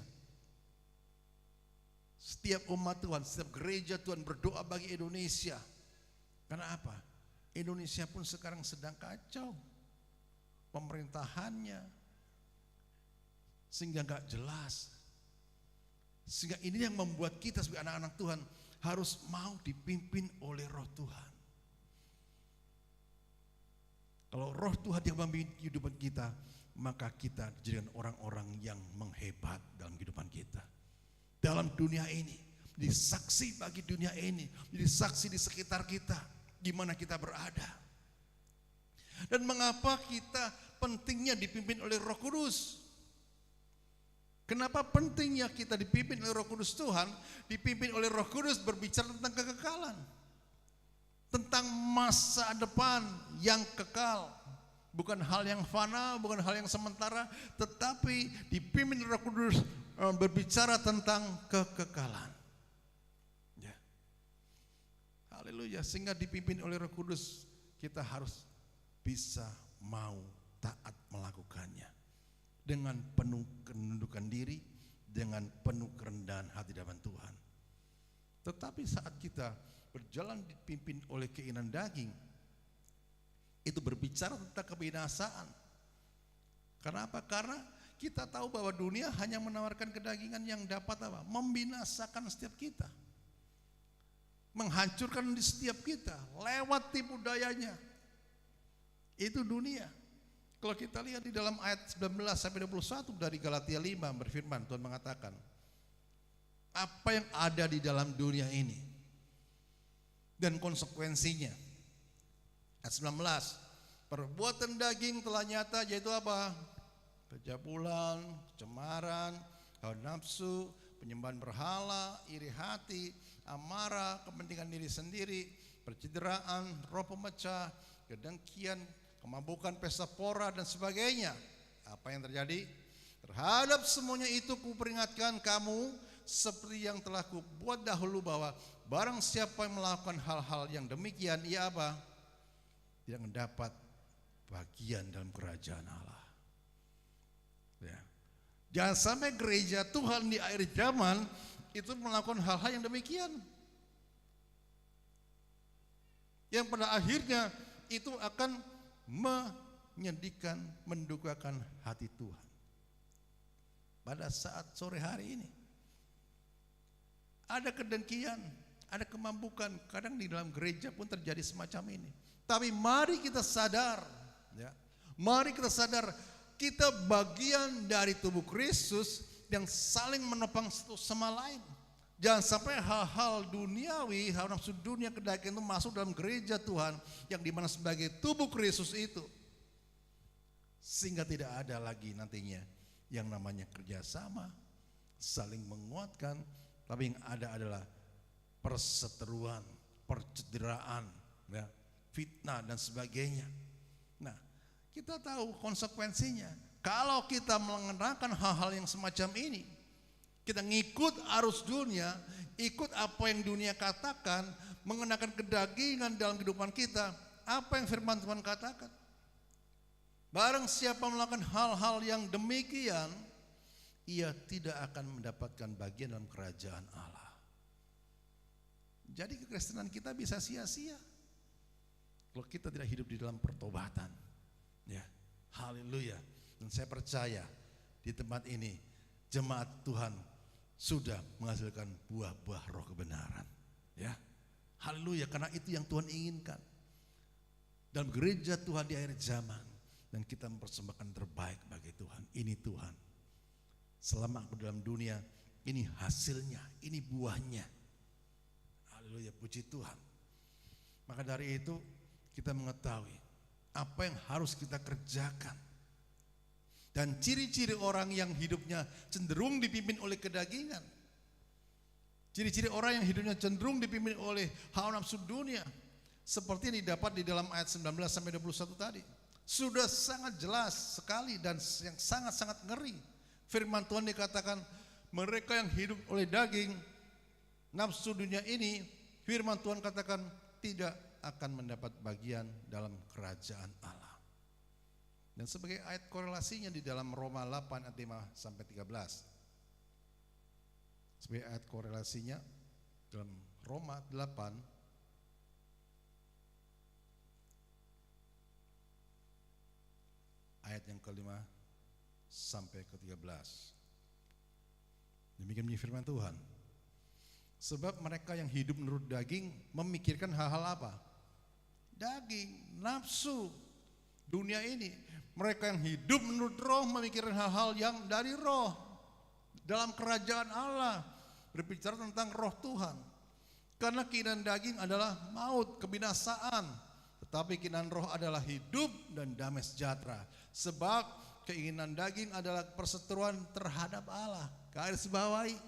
Setiap umat Tuhan, setiap gereja Tuhan berdoa bagi Indonesia. Karena apa? Indonesia pun sekarang sedang kacau pemerintahannya, sehingga gak jelas. Sehingga ini yang membuat kita sebagai anak-anak Tuhan harus mau dipimpin oleh Roh Tuhan. Kalau Roh Tuhan yang memimpin kehidupan kita, maka kita dijadikan orang-orang yang menghebat dalam kehidupan kita. Dalam dunia ini, menjadi saksi bagi dunia ini, menjadi saksi di sekitar kita, di mana kita berada. Dan mengapa kita pentingnya dipimpin oleh Roh Kudus? Kenapa pentingnya kita dipimpin oleh Roh Kudus Tuhan? Dipimpin oleh Roh Kudus berbicara tentang kekekalan. tentang masa depan yang kekal. Bukan hal yang fana, bukan hal yang sementara, tetapi dipimpin Roh Kudus berbicara tentang kekekalan. Ya. Haleluya, sehingga dipimpin oleh Roh Kudus kita harus bisa mau taat melakukannya dengan penuh ketundukan diri, dengan penuh kerendahan hati di hadapan Tuhan. Tetapi saat kita berjalan dipimpin oleh keinginan daging, itu berbicara tentang kebinasaan. Kenapa? Karena kita tahu bahwa dunia hanya menawarkan kedagingan yang dapat apa? Membinasakan setiap kita, menghancurkan di setiap kita lewat tipu dayanya. Itu dunia. Kalau kita lihat di dalam ayat 19 sampai 21 dari Galatia 5 berfirman, Tuhan mengatakan, apa yang ada di dalam dunia ini dan konsekuensinya. Ayat 19, perbuatan daging telah nyata, yaitu apa? Pencabulan, kecemaran, hawa nafsu, penyembahan berhala, iri hati, amarah, kepentingan diri sendiri, percideraan, roh pemecah, kedengkian, kemabukan, pesta pora, dan sebagainya. Apa yang terjadi? Terhadap semuanya itu kuperingatkan kamu, seperti yang telah kubuat dahulu, bahwa barang siapa yang melakukan hal-hal yang demikian, ia apa? Tidak mendapat bagian dalam kerajaan Allah. Ya. Jangan sampai gereja Tuhan di akhir zaman itu melakukan hal-hal yang demikian, yang pada akhirnya itu akan menyedihkan, mendukakan hati Tuhan. Pada saat sore hari ini ada kedengkian, ada kemabukan, kadang di dalam gereja pun terjadi semacam ini. Tapi mari kita sadar, ya, mari kita sadar kita bagian dari tubuh Kristus yang saling menopang satu sama lain. Jangan sampai hal-hal duniawi, hal nafsu dunia, kedagingan itu masuk dalam gereja Tuhan yang dimana sebagai tubuh Kristus itu, sehingga tidak ada lagi nantinya yang namanya kerjasama, saling menguatkan, tapi yang ada adalah perseteruan, percederaan, ya, fitnah dan sebagainya. Nah, kita tahu konsekuensinya. Kalau kita mengenakan hal-hal yang semacam ini, kita ngikut arus dunia, ikut apa yang dunia katakan, mengenakan kedagingan dalam kehidupan kita, apa yang firman Tuhan katakan? Barang siapa melakukan hal-hal yang demikian, ia tidak akan mendapatkan bagian dalam kerajaan Allah. Jadi kekristenan kita bisa sia-sia kalau kita tidak hidup di dalam pertobatan. Ya, haleluya. Dan saya percaya di tempat ini jemaat Tuhan sudah menghasilkan buah-buah roh kebenaran. Ya, haleluya, karena itu yang Tuhan inginkan dalam gereja Tuhan di akhir zaman. Dan kita mempersembahkan terbaik bagi Tuhan. Ini Tuhan, selama aku dalam dunia, ini hasilnya, ini buahnya. Haleluya, puji Tuhan. Maka dari itu kita mengetahui apa yang harus kita kerjakan. Dan ciri-ciri orang yang hidupnya cenderung dipimpin oleh kedagingan, ciri-ciri orang yang hidupnya cenderung dipimpin oleh hawa nafsu dunia, seperti yang didapat di dalam ayat 19 sampai 21 tadi, sudah sangat jelas sekali dan yang sangat-sangat ngeri. Firman Tuhan dikatakan, mereka yang hidup oleh daging, nafsu dunia ini, firman Tuhan katakan tidak akan mendapat bagian dalam kerajaan Allah. Dan sebagai ayat korelasinya di dalam Roma 8 ayat 5 sampai 13. Sebagai ayat korelasinya dalam Roma 8 ayat yang ke-5 sampai ke-13. Demikian bunyi firman Tuhan. Sebab mereka yang hidup menurut daging memikirkan hal-hal apa? Daging, nafsu, dunia ini. Mereka yang hidup menurut roh memikirkan hal-hal yang dari roh, dalam kerajaan Allah, berbicara tentang roh Tuhan. Karena keinginan daging adalah maut, kebinasaan, tetapi keinginan roh adalah hidup dan damai sejahtera. Sebab keinginan daging adalah perseteruan terhadap Allah. Garis bawahi,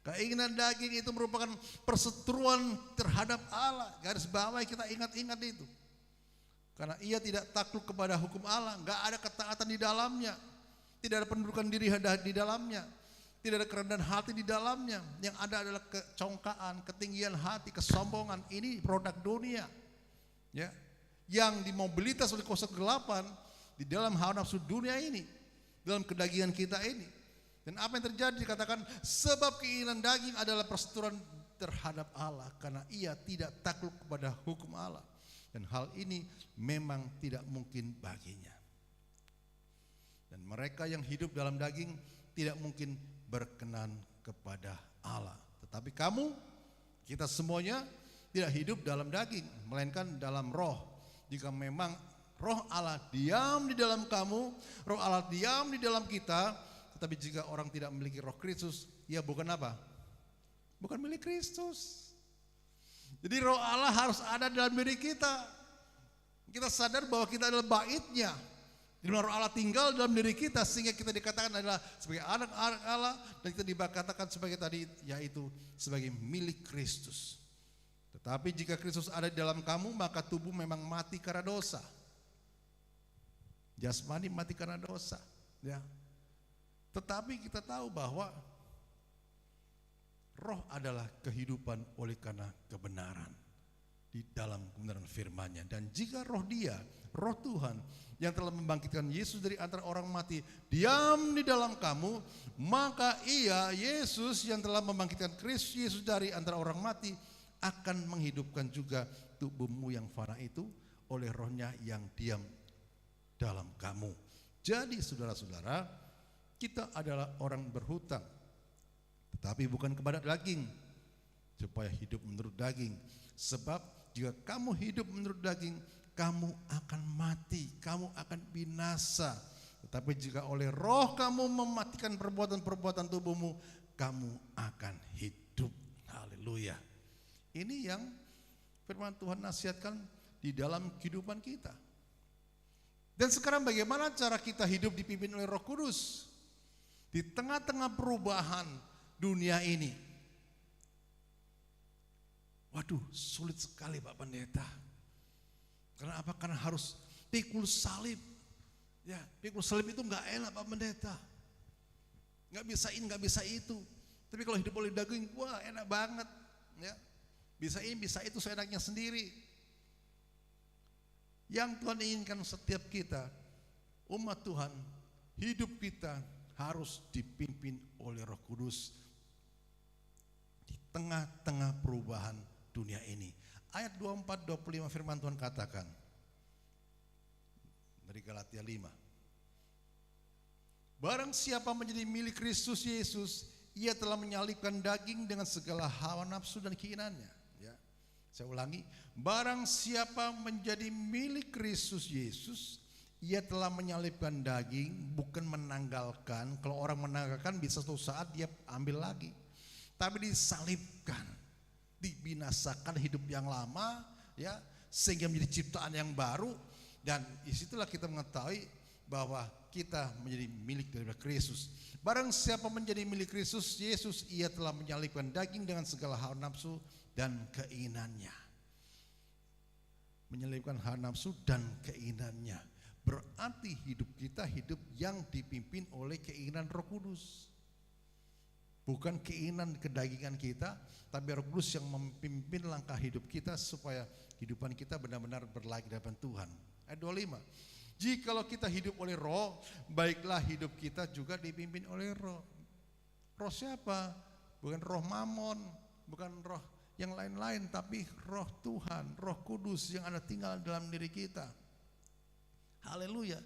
Keinginan daging itu merupakan perseteruan terhadap Allah. Garis bawahi kita ingat-ingat itu. Karena ia tidak takluk kepada hukum Allah, enggak ada ketaatan di dalamnya. Tidak ada pendudukan diri di dalamnya. Tidak ada kerendahan hati di dalamnya. Yang ada adalah kecongkaan, ketinggian hati, kesombongan. Ini produk dunia. Ya. Yang dimobilitas oleh kuasa kegelapan di dalam hawa nafsu dunia ini, dalam kedagingan kita ini. Dan apa yang terjadi dikatakan sebab keinginan daging adalah perseteruan terhadap Allah karena ia tidak takluk kepada hukum Allah. Dan hal ini memang tidak mungkin baginya. Dan mereka yang hidup dalam daging tidak mungkin berkenan kepada Allah. Tetapi kamu, kita semuanya tidak hidup dalam daging, melainkan dalam roh. Jika memang roh Allah diam di dalam kamu, roh Allah diam di dalam kita, tetapi jika orang tidak memiliki roh Kristus, ia bukan apa? Bukan milik Kristus. Jadi roh Allah harus ada dalam diri kita. Kita sadar bahwa kita adalah baitnya. Di mana roh Allah tinggal dalam diri kita sehingga kita dikatakan adalah sebagai anak-anak Allah dan kita dikatakan sebagai tadi yaitu sebagai milik Kristus. Tetapi jika Kristus ada di dalam kamu maka tubuh memang mati karena dosa. Jasmani mati karena dosa, ya. Tetapi kita tahu bahwa roh adalah kehidupan oleh karena kebenaran di dalam kebenaran firman-Nya. Dan jika roh Dia, roh Tuhan yang telah membangkitkan Yesus dari antara orang mati diam di dalam kamu, maka Ia, Yesus yang telah membangkitkan Kristus Yesus dari antara orang mati akan menghidupkan juga tubuhmu yang fana itu oleh roh-Nya yang diam dalam kamu. Jadi saudara-saudara, kita adalah orang berhutang, tetapi bukan kepada daging, supaya hidup menurut daging. Sebab jika kamu hidup menurut daging, kamu akan mati, kamu akan binasa. Tetapi jika oleh roh kamu mematikan perbuatan-perbuatan tubuhmu, kamu akan hidup. Haleluya. Ini yang firman Tuhan nasihatkan di dalam kehidupan kita. Dan sekarang bagaimana cara kita hidup dipimpin oleh Roh Kudus? Di tengah-tengah perubahan dunia ini. Waduh, sulit sekali Pak Pendeta. Karena apa? Karena harus pikul salib. Ya, pikul salib itu enggak enak Pak Pendeta. Enggak bisa ini, enggak bisa itu. Tapi kalau hidup oleh daging, wah enak banget. Ya, bisa ini, bisa itu seenaknya sendiri. Yang Tuhan inginkan setiap kita, umat Tuhan, hidup kita harus dipimpin oleh Roh Kudus di tengah-tengah perubahan dunia ini. Ayat 24-25 firman Tuhan katakan dari Galatia 5. Barang siapa menjadi milik Kristus Yesus, ia telah menyalibkan daging dengan segala hawa nafsu dan keinginannya. Ya, saya ulangi, barang siapa menjadi milik Kristus Yesus, ia telah menyalibkan daging, bukan menanggalkan. Kalau orang menanggalkan bisa suatu saat dia ambil lagi. Tapi disalibkan, dibinasakan hidup yang lama, ya, sehingga menjadi ciptaan yang baru. Dan disitulah kita mengetahui bahwa kita menjadi milik dari Kristus. Barang siapa menjadi milik Kristus Yesus, ia telah menyalibkan daging dengan segala hawa nafsu dan keinginannya. Menyalibkan hawa nafsu dan keinginannya. Berarti hidup kita hidup yang dipimpin oleh keinginan Roh Kudus. Bukan keinginan kedagingan kita, tapi Roh Kudus yang memimpin langkah hidup kita supaya kehidupan kita benar-benar berlari di hadapan Tuhan. Ayat 25. Jikalau kita hidup oleh roh, baiklah hidup kita juga dipimpin oleh roh. Roh siapa? Bukan roh mamon, bukan roh yang lain-lain, tapi roh Tuhan, Roh Kudus yang ada tinggal dalam diri kita. Haleluya.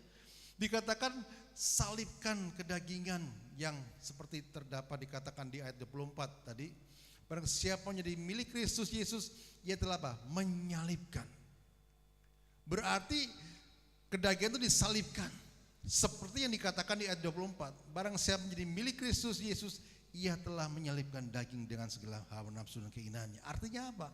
Dikatakan salibkan kedagingan yang seperti terdapat dikatakan di ayat 24 tadi. Barang siapa menjadi milik Kristus Yesus, ia telah apa? Menyalibkan. Berarti kedagingan itu disalibkan. Seperti yang dikatakan di ayat 24. Barang siapa menjadi milik Kristus Yesus, ia telah menyalibkan daging dengan segala hawa nafsu dan keinginannya. Artinya apa?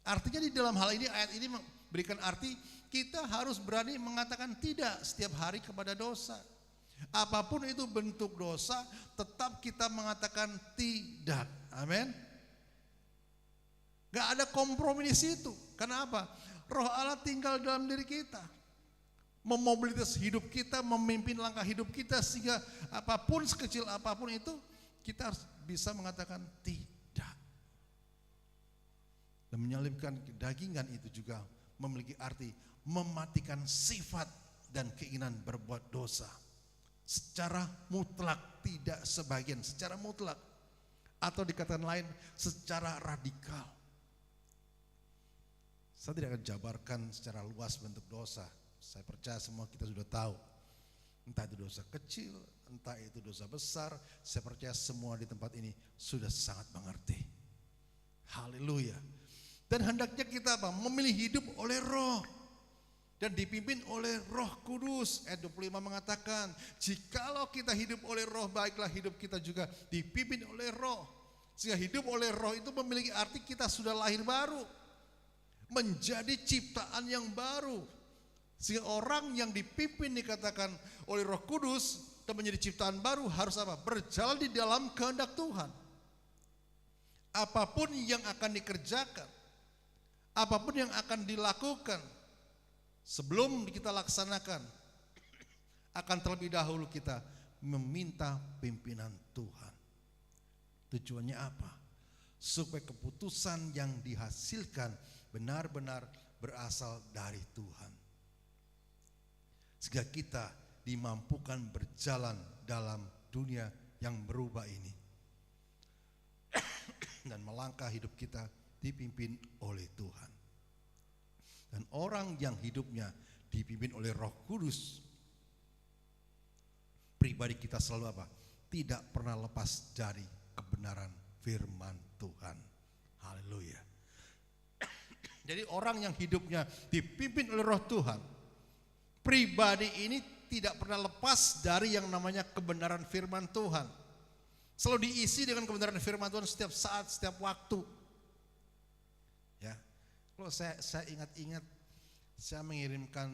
Artinya di dalam hal ini, ayat ini memberikan arti kita harus berani mengatakan tidak setiap hari kepada dosa. Apapun itu bentuk dosa, tetap kita mengatakan tidak. Amin. Gak ada kompromi di situ. Kenapa? Roh Allah tinggal dalam diri kita. Memobilitas hidup kita, memimpin langkah hidup kita, sehingga apapun, sekecil apapun itu, kita harus bisa mengatakan tidak. Dan menyelipkan kedagingan itu juga memiliki arti mematikan sifat dan keinginan berbuat dosa. Secara mutlak, tidak sebagian, secara mutlak. Atau dikatakan lain, secara radikal. Saya tidak akan jabarkan secara luas bentuk dosa. Saya percaya semua kita sudah tahu. Entah itu dosa kecil, entah itu dosa besar. Saya percaya semua di tempat ini sudah sangat mengerti. Haleluya. Dan hendaknya kita apa? Memilih hidup oleh Roh. Dan dipimpin oleh Roh Kudus. Ayat 25 mengatakan, jikalau kita hidup oleh Roh, baiklah hidup kita juga dipimpin oleh Roh. Sehingga hidup oleh Roh itu memiliki arti kita sudah lahir baru. Menjadi ciptaan yang baru. Sehingga orang yang dipimpin dikatakan oleh Roh Kudus dan menjadi ciptaan baru harus apa? Berjalan di dalam kehendak Tuhan. Apapun yang akan dikerjakan, apapun yang akan dilakukan, sebelum kita laksanakan, akan terlebih dahulu kita meminta pimpinan Tuhan. Tujuannya apa? Supaya keputusan yang dihasilkan benar-benar berasal dari Tuhan. Sehingga kita dimampukan berjalan dalam dunia yang berubah ini. Dan melangkah hidup kita dipimpin oleh Tuhan. Dan orang yang hidupnya dipimpin oleh Roh Kudus, pribadi kita selalu apa? Tidak pernah lepas dari kebenaran firman Tuhan. Haleluya. Jadi orang yang hidupnya dipimpin oleh Roh Tuhan, pribadi ini tidak pernah lepas dari yang namanya kebenaran firman Tuhan. Selalu diisi dengan kebenaran firman Tuhan setiap saat, setiap waktu. Ya, kalau saya ingat-ingat, saya mengirimkan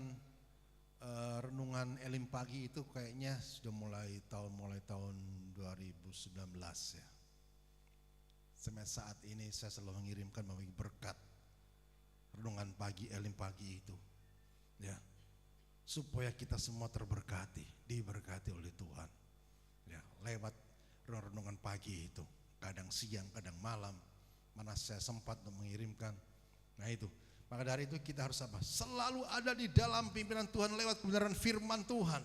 renungan Elim pagi itu kayaknya sudah mulai tahun 2019 ya. Sampai saat ini saya selalu mengirimkan membagi berkat renungan pagi Elim pagi itu, ya, supaya kita semua terberkati, diberkati oleh Tuhan, ya, lewat renungan pagi itu, kadang siang, kadang malam, mana saya sempat untuk mengirimkan. Nah itu, maka dari itu kita harus apa? Selalu ada di dalam pimpinan Tuhan lewat kebenaran firman Tuhan,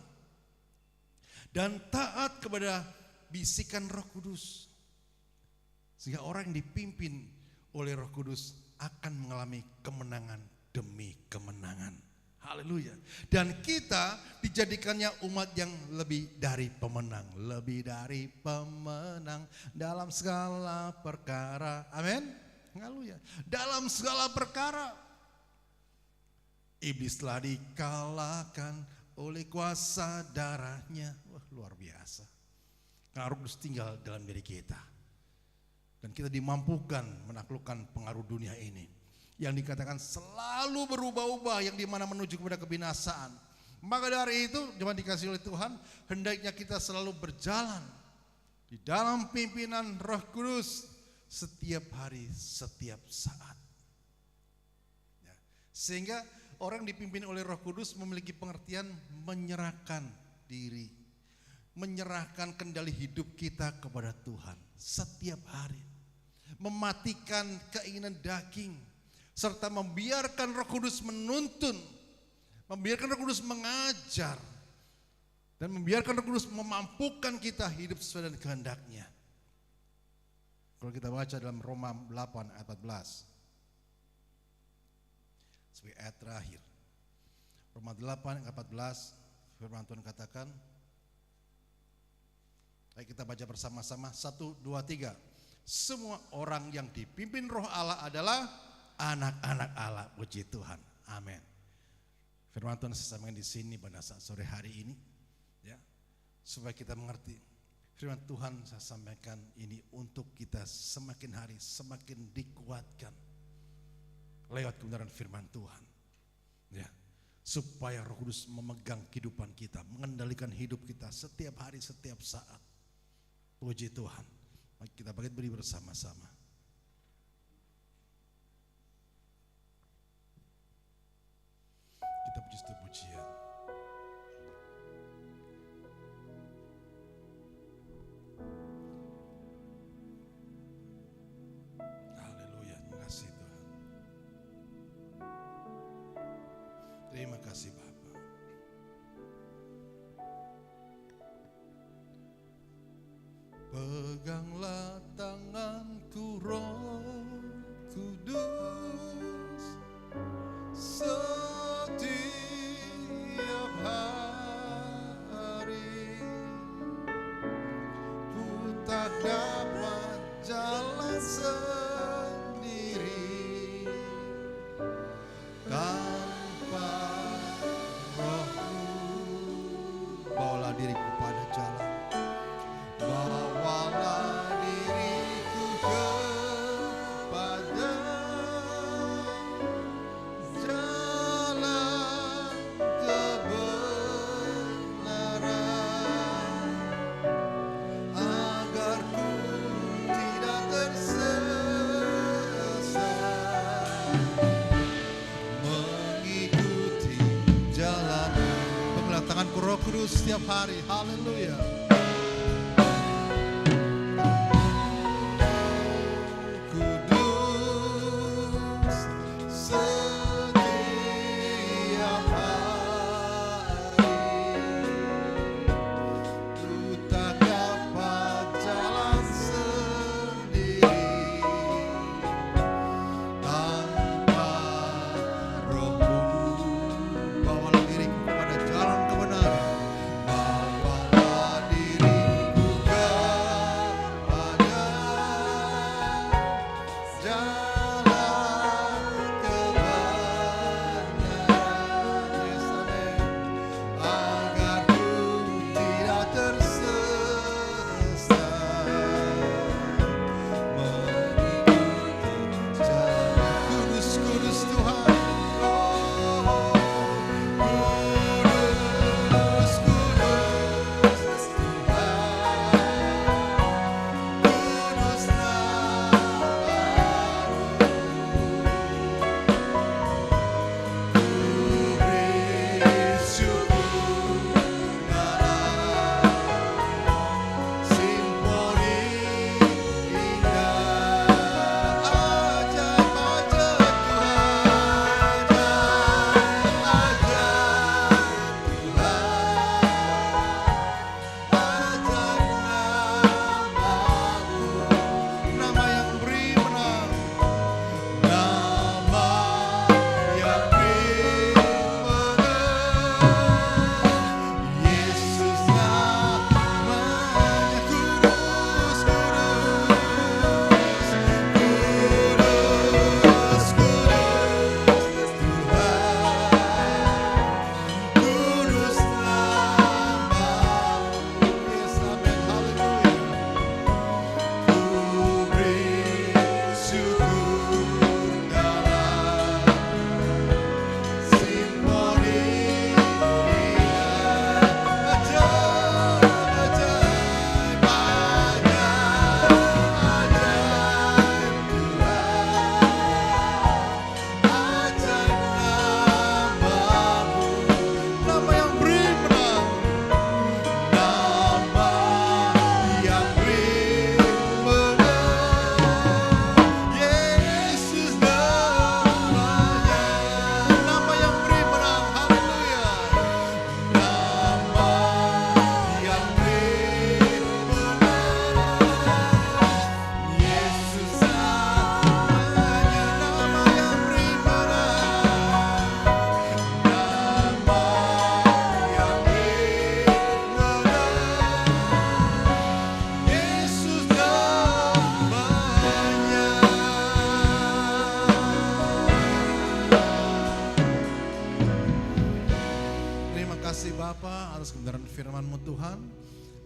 dan taat kepada bisikan Roh Kudus, sehingga orang yang dipimpin oleh Roh Kudus akan mengalami kemenangan demi kemenangan. Haleluya. Dan kita dijadikannya umat yang lebih dari pemenang, lebih dari pemenang dalam segala perkara. Amin. Haleluya. Dalam segala perkara iblis telah dikalahkan oleh kuasa darahnya. Wah, luar biasa. Karena Roh Kudus tinggal dalam diri kita. Dan kita dimampukan menaklukkan pengaruh dunia ini yang dikatakan selalu berubah-ubah, yang dimana menuju kepada kebinasaan. Maka dari itu, cuma dikasih oleh Tuhan, hendaknya kita selalu berjalan di dalam pimpinan Roh Kudus setiap hari, setiap saat. Ya. Sehingga orang dipimpin oleh Roh Kudus memiliki pengertian menyerahkan diri, menyerahkan kendali hidup kita kepada Tuhan setiap hari, mematikan keinginan daging, serta membiarkan Roh Kudus menuntun, membiarkan Roh Kudus mengajar, dan membiarkan Roh Kudus memampukan kita hidup sesuai dengan kehendaknya. Kalau kita baca dalam Roma 8 ayat 14 sebagai ayat terakhir, Roma 8 ayat 14, firman Tuhan katakan, ayo kita baca bersama-sama, 1, 2, 3. Semua orang yang dipimpin Roh Allah adalah anak-anak Allah. Puji Tuhan. Amin. Firman Tuhan saya sampaikan di sini pada saat sore hari ini, ya, supaya kita mengerti. Firman Tuhan saya sampaikan ini untuk kita semakin hari semakin dikuatkan lewat kebenaran firman Tuhan. Ya, supaya Roh Kudus memegang kehidupan kita, mengendalikan hidup kita setiap hari, setiap saat. Puji Tuhan. Mari kita bangkit berdiri bersama-sama. Kita puji setiap pujian. Haleluya, terima kasih Tuhan. Terima kasih Bapa. Peganglah tanganku Roh Kudus setiap hari. Ku tak dapat jalan sendiri tanpa Roh-Mu. Bawalah diriku pada jalan. Bawalah diriku kepada jalan kebenaran, agar ku tidak tersesat, mengikuti jalan. Pegang tanganku Roh Kudus setiap hari. Haleluya.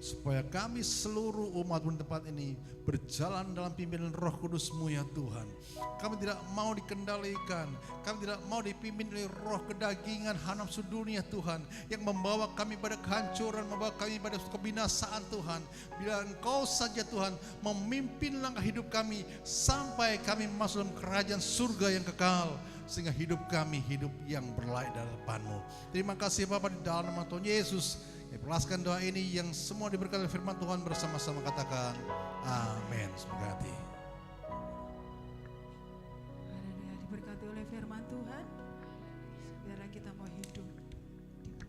supaya kami seluruh umat di tempat ini berjalan dalam pimpinan Roh Kudus-Mu ya Tuhan. Kami tidak mau dikendalikan, kami tidak mau dipimpin oleh roh kedagingan nafsu dunia Tuhan, yang membawa kami pada kehancuran, membawa kami pada kebinasaan Tuhan. Bila Engkau saja Tuhan memimpin langkah hidup kami sampai kami masuk dalam kerajaan surga yang kekal, sehingga hidup kami hidup yang berlayak dalam hadapan-Mu. Terima kasih Bapa, di dalam nama Tuhan Yesus ikhlaskan doa ini yang semua diberkati firman Tuhan, bersama-sama katakan amin. Semoga hati. Haleluya, diberkati oleh firman Tuhan. Biarlah kita mau hidup,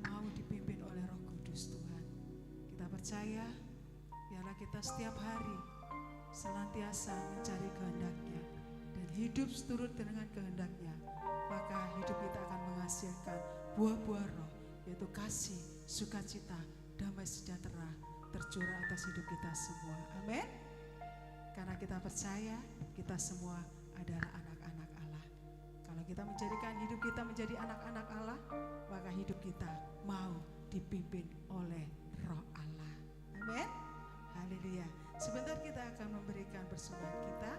mau dipimpin oleh Roh Kudus Tuhan. Kita percaya, biarlah kita setiap hari senantiasa mencari kehendak-Nya dan hidup seturut dengan kehendak-Nya. Maka hidup kita akan menghasilkan buah-buah roh, yaitu kasih, sukacita, damai sejahtera tercurah atas hidup kita semua. Amin. Karena kita percaya kita semua adalah anak-anak Allah. Kalau kita menjadikan hidup kita menjadi anak-anak Allah, maka hidup kita mau dipimpin oleh Roh Allah. Amin. Haleluya. Sebentar kita akan memberikan persembahan kita.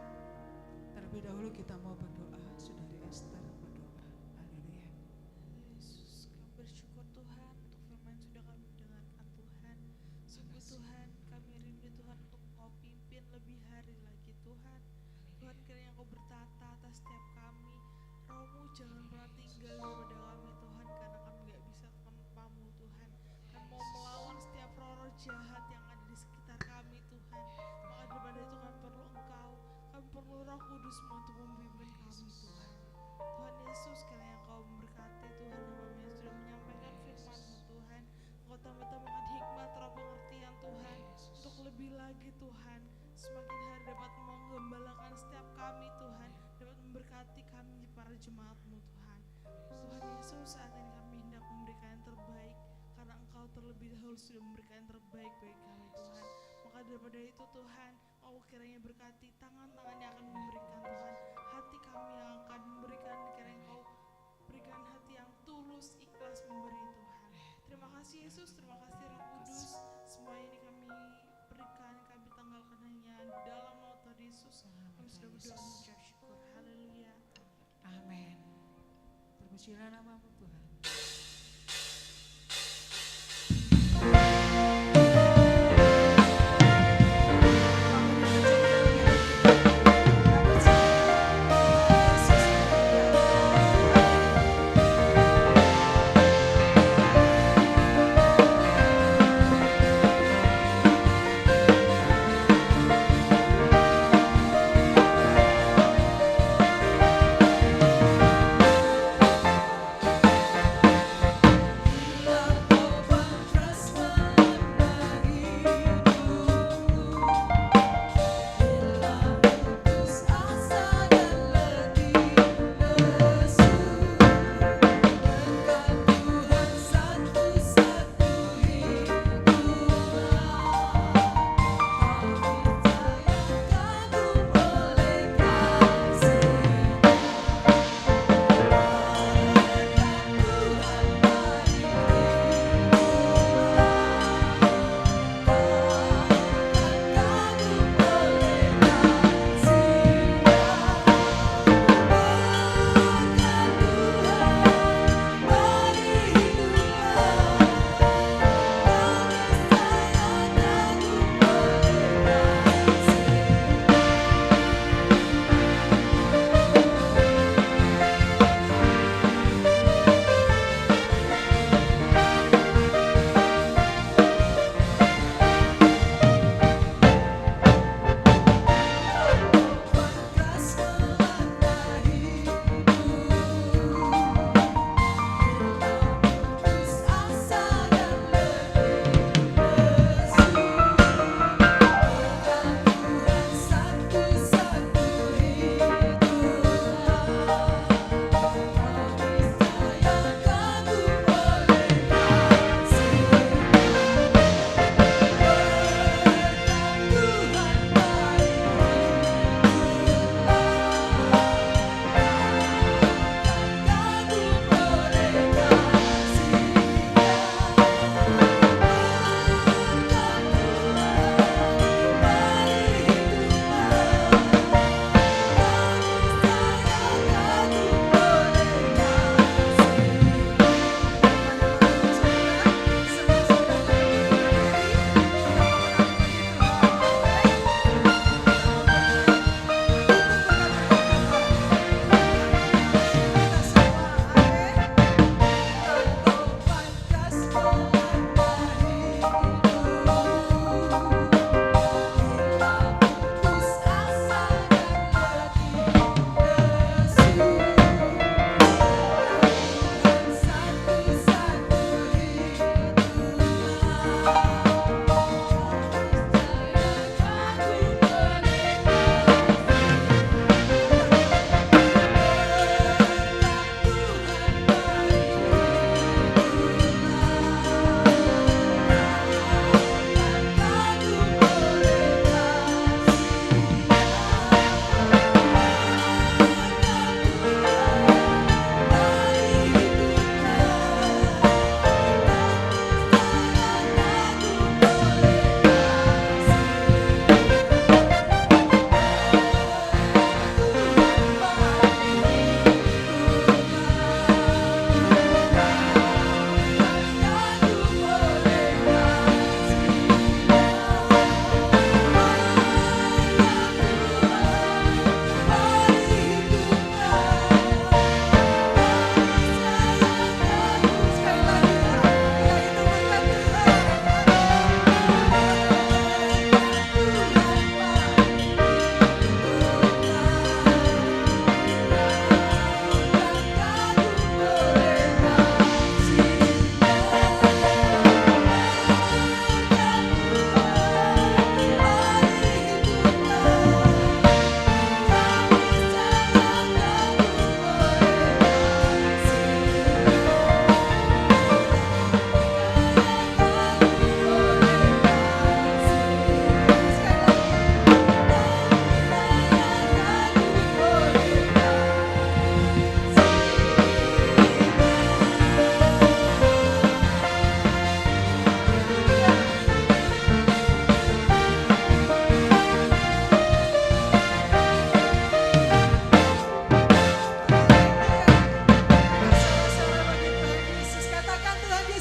Terlebih dahulu kita mau berdoa. Saudari Esther berdoa. Haleluya. Yesus, kami bersyukur Tuhan untuk firman sudah kami dengarkan Tuhan. Sungguh Tuhan, kami rindu Tuhan untuk Kau pimpin lebih hari lagi Tuhan. Tuhan, kiranya Kau bertata atas setiap kami. Roh-Mu jangan pernah tinggal daripada kami Tuhan, karena kami gak bisa tanpa-Mu Tuhan. Kami mau melawan setiap roh-roh jahat yang ada di sekitar kami Tuhan. Maka daripada itu kami perlu Engkau, kami perlu Roh Kudus-Mu untuk memimpin kami Tuhan. Tuhan Yesus, kiranya Kau memberkati Tuhan hamba-Mu yang sudah menyampaikan firman-Mu Tuhan. Engkau tambah-tambahkan hikmat, roh pengertian Tuhan, untuk lebih lagi Tuhan, semakin hari dapat menggembalakan setiap kami Tuhan, dapat memberkati kami para jemaat-Mu Tuhan. Tuhan Yesus, saat ini kami hendak memberikan yang terbaik, karena Engkau terlebih dahulu sudah memberikan yang terbaik bagi kami Tuhan. Maka daripada itu Tuhan, Engkau kiranya berkati tangan-tangan yang akan memberikan Tuhan, hati kami yang akan memberikan, kiranya Engkau berikan hati yang tulus, ikhlas memberi Tuhan. Terima kasih Yesus, terima kasih Roh Kudus. Semua ini kami berikan, kami tanggalkan hanya dalam nama Tuhan Yesus. Kami sudah berdoa mengucap syukur. Haleluya. Amin. Terpujilah nama-Mu Tuhan.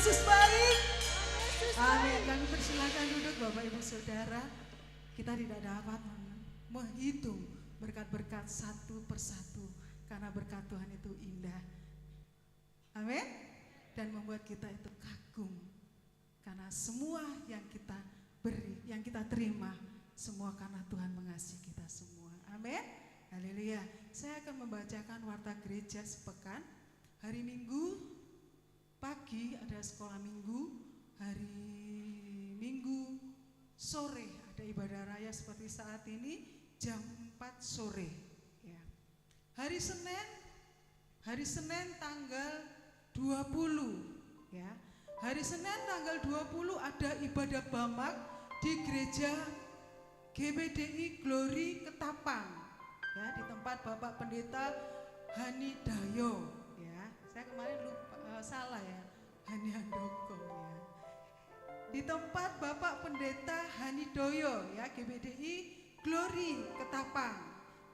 Yesus baik. Amin. Kami persilakan duduk Bapak Ibu Saudara. Kita tidak dapat menghitung berkat-berkat satu persatu karena berkat Tuhan itu indah. Amin. Dan membuat kita itu kagum karena semua yang kita beri, yang kita terima, semua karena Tuhan mengasihi kita semua. Amin. Haleluya. Saya akan membacakan warta gereja sepekan. Hari Minggu pagi ada sekolah minggu, hari Minggu sore ada ibadah raya seperti saat ini jam 4 sore ya. Hari Senin tanggal 20 ya. Hari Senin tanggal 20 ada ibadah Bamak di gereja GBDI Glory Ketapang ya, di tempat Bapak Pendeta Hani Dayo ya. Saya kemarin lupa, salah ya, Hani Handoko ya. Di tempat Bapak Pendeta Hani Doyo ya, GBDI Glory Ketapang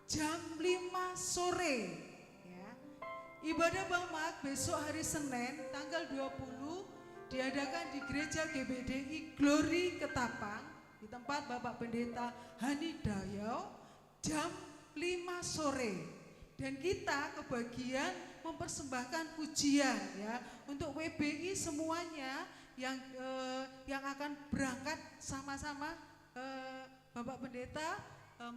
jam 5 sore ya. Ibadah Bamak besok hari Senin tanggal 20 diadakan di gereja GBDI Glory Ketapang di tempat Bapak Pendeta Hani Dayo jam 5 sore. Dan kita kebagian mempersembahkan pujian ya untuk WBI semuanya yang akan berangkat sama-sama. Bapak Pendeta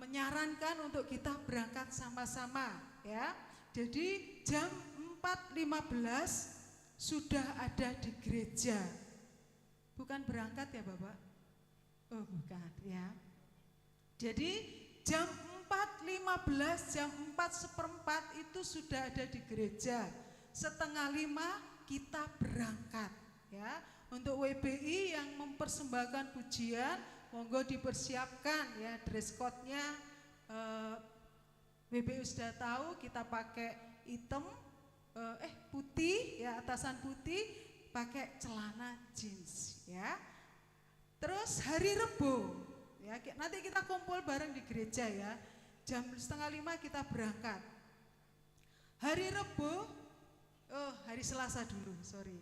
menyarankan untuk kita berangkat sama-sama ya. Jadi jam 4.15 sudah ada di gereja. Bukan berangkat ya Bapak? Oh bukan ya. Jadi jam 4.15, jam 4:15 itu sudah ada di gereja. 4:30 kita berangkat ya. Untuk WBI yang mempersembahkan pujian, monggo dipersiapkan ya dress code-nya. WBI sudah tahu kita pakai hitam, putih ya, atasan putih, pakai celana jeans ya. Terus hari Rebo ya, nanti kita kumpul bareng di gereja ya. Jam 4:30 kita berangkat. Hari Rebo, hari Selasa dulu, sorry.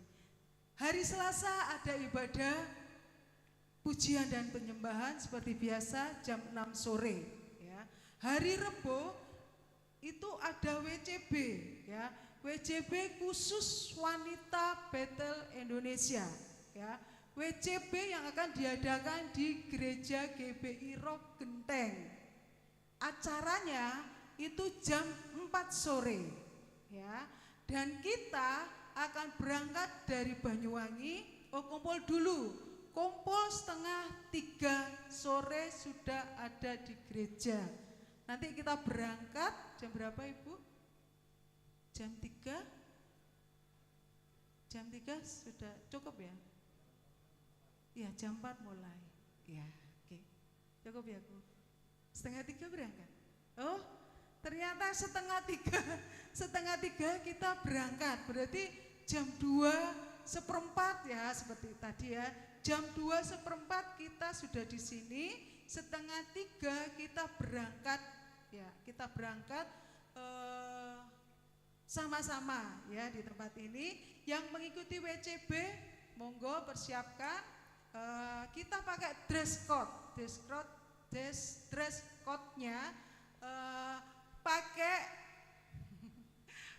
Hari Selasa ada ibadah pujian dan penyembahan seperti biasa jam 6 sore ya. Hari Rebo itu ada WCB ya. WCB khusus wanita Bethel Indonesia ya. WCB yang akan diadakan di gereja GBI Rock Genteng. Acaranya itu jam 4 sore ya. Dan kita akan berangkat dari Banyuwangi. Kumpul dulu, kumpul 2:30 sore sudah ada di gereja. Nanti kita berangkat jam berapa Ibu? Jam 3? Jam 3 sudah cukup ya? Ya jam 4 mulai ya, oke. Cukup ya Bu? 2:30 berangkat? Oh ternyata 2:30 kita berangkat. Berarti jam 2:15 ya, seperti tadi ya. Jam 2:15 kita sudah di sini. 2:30 kita berangkat ya. Kita berangkat sama-sama ya di tempat ini. Yang mengikuti WCB monggo persiapkan. Kita pakai dress code-nya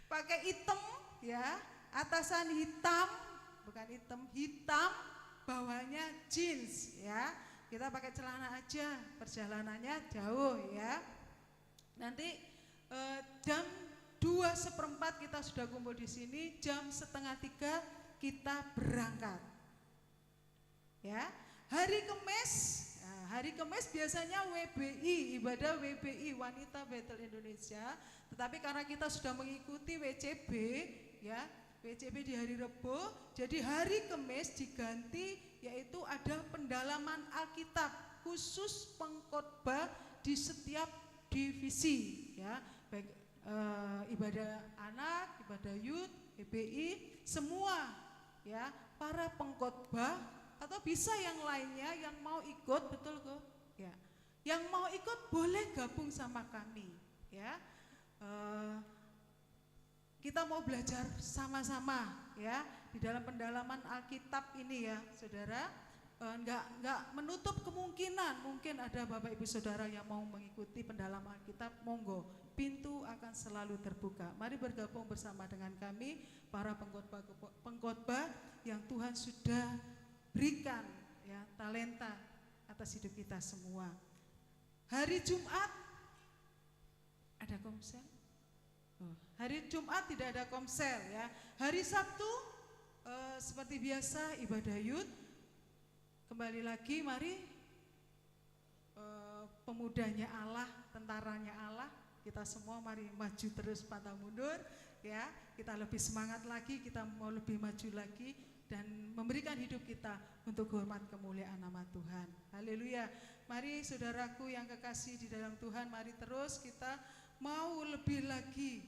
pakai hitam ya, atasan hitam, bukan hitam, bawahnya jeans ya. Kita pakai celana aja, perjalanannya jauh ya. Nanti jam 2:15 kita sudah kumpul di sini, jam 2:30 kita berangkat. Ya, hari Kamis biasanya WBI, ibadah WBI Wanita Bethel Indonesia. Tetapi karena kita sudah mengikuti WCB ya, WCB di hari Rebo, jadi hari Kamis diganti, yaitu ada pendalaman Alkitab khusus pengkhotbah di setiap divisi ya, baik ibadah anak, ibadah youth, WBI, semua ya, para pengkhotbah atau bisa yang lainnya yang mau ikut, betul kok ya, yang mau ikut boleh gabung sama kami ya. Kita mau belajar sama-sama ya di dalam pendalaman Alkitab ini ya saudara, enggak menutup kemungkinan mungkin ada Bapak Ibu Saudara yang mau mengikuti pendalaman Alkitab, monggo, pintu akan selalu terbuka. Mari bergabung bersama dengan kami para pengkhotbah yang Tuhan sudah berikan ya talenta atas hidup kita semua. Hari Jumat ada komsel? Oh, hari Jumat tidak ada komsel ya. Hari Sabtu seperti biasa ibadah youth. Kembali lagi mari pemudanya Allah, tentaranya Allah, kita semua mari maju terus pantang mundur ya. Kita lebih semangat lagi, kita mau lebih maju lagi dan memberikan hidup kita untuk hormat kemuliaan nama Tuhan. Haleluya. Mari saudaraku yang kekasih di dalam Tuhan, mari terus kita mau lebih lagi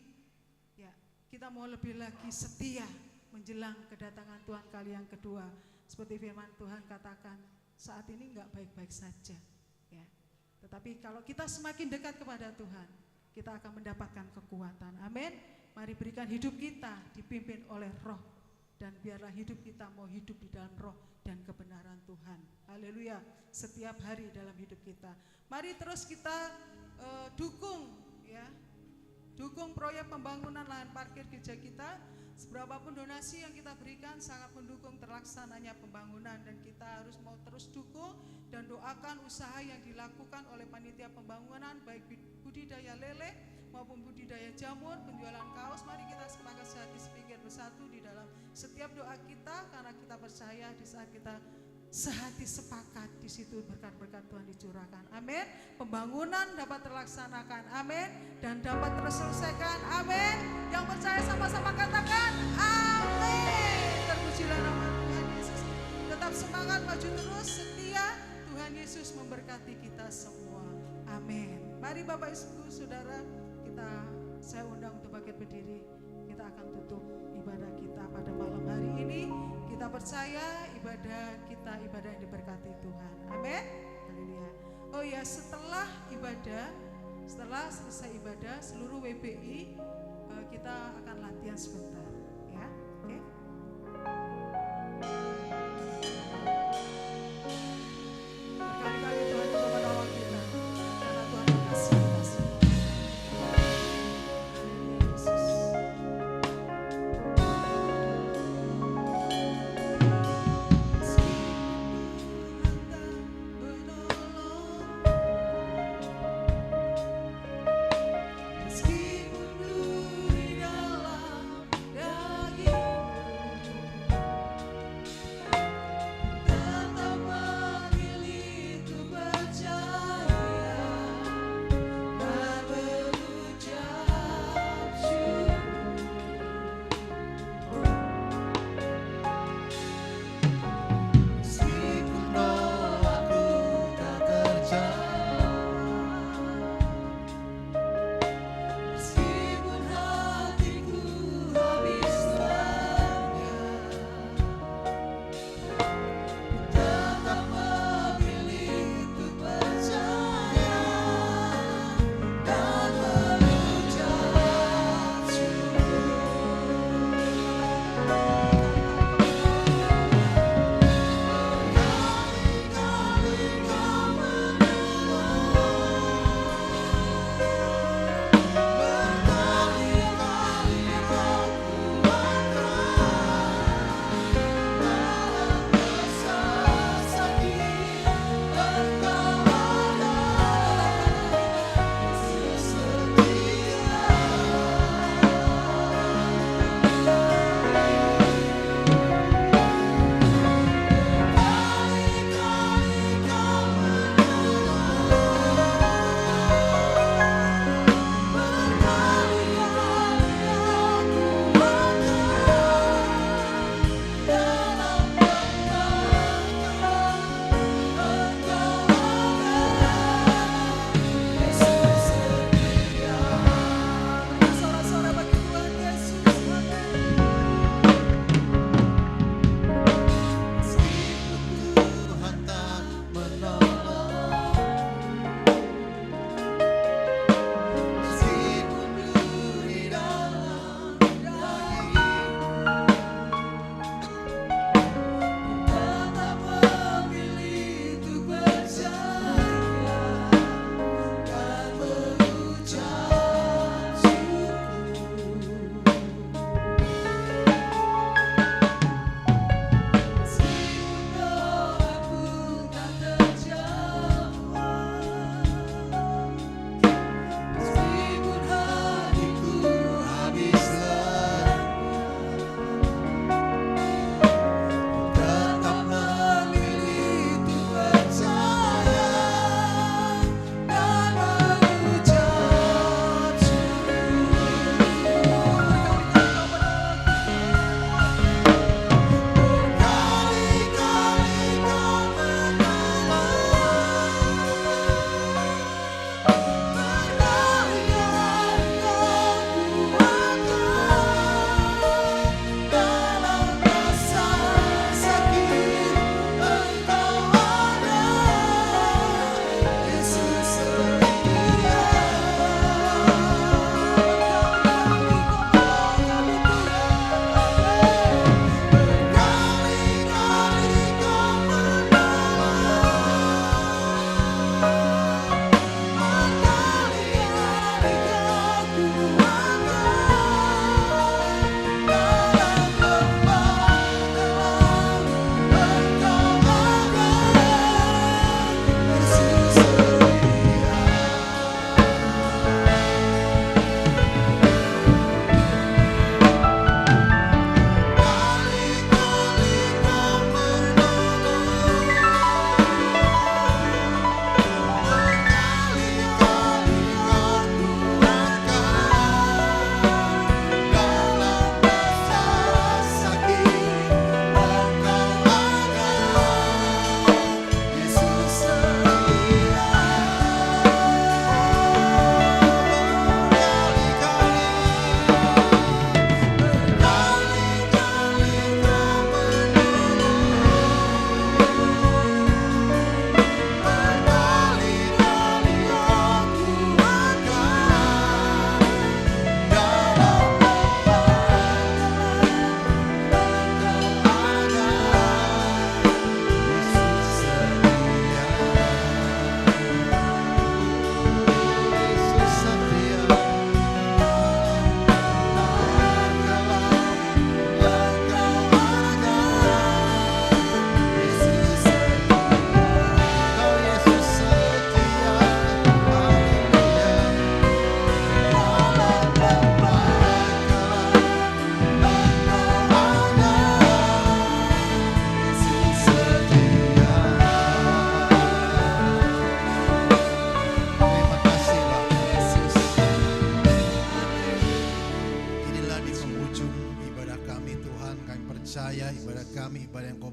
ya, kita mau lebih lagi setia menjelang kedatangan Tuhan kali yang kedua. Seperti firman Tuhan katakan, saat ini enggak baik-baik saja ya. Tetapi kalau kita semakin dekat kepada Tuhan, kita akan mendapatkan kekuatan. Amin. Mari berikan hidup kita dipimpin oleh Roh, dan biarlah hidup kita mau hidup di dalam Roh dan kebenaran Tuhan. Haleluya. Setiap hari dalam hidup kita. Mari terus kita dukung ya. Dukung proyek pembangunan lahan parkir gereja kita. Seberapapun donasi yang kita berikan sangat mendukung terlaksananya pembangunan, dan kita harus mau terus dukung dan doakan usaha yang dilakukan oleh panitia pembangunan, baik budidaya lele maupun budidaya jamur, penjualan kaos. Mari kita sepakat sehati sepikir bersatu di dalam setiap doa kita, karena kita percaya di saat kita sehati sepakat, di situ berkat-berkat Tuhan dicurahkan. Amin. Pembangunan dapat terlaksanakan. Amin. Dan dapat terselesaikan. Amin. Yang percaya sama-sama katakan amin. Terpujilah nama Tuhan Yesus. Tetap semangat, maju terus, setia. Tuhan Yesus memberkati kita semua. Amin. Mari Bapak Ibu Saudara, saya undang untuk bangkit berdiri. Kita akan tutup ibadah kita pada malam hari ini. Kita percaya ibadah kita ibadah yang diberkati Tuhan. Amin. Haleluya. Oh ya, setelah selesai ibadah seluruh WBI, kita akan latihan sebentar ya. Oke. Berkali-kali Tuhan itu menolong kita, karena Tuhan mengasihi kita semua. Meskipun duri dalam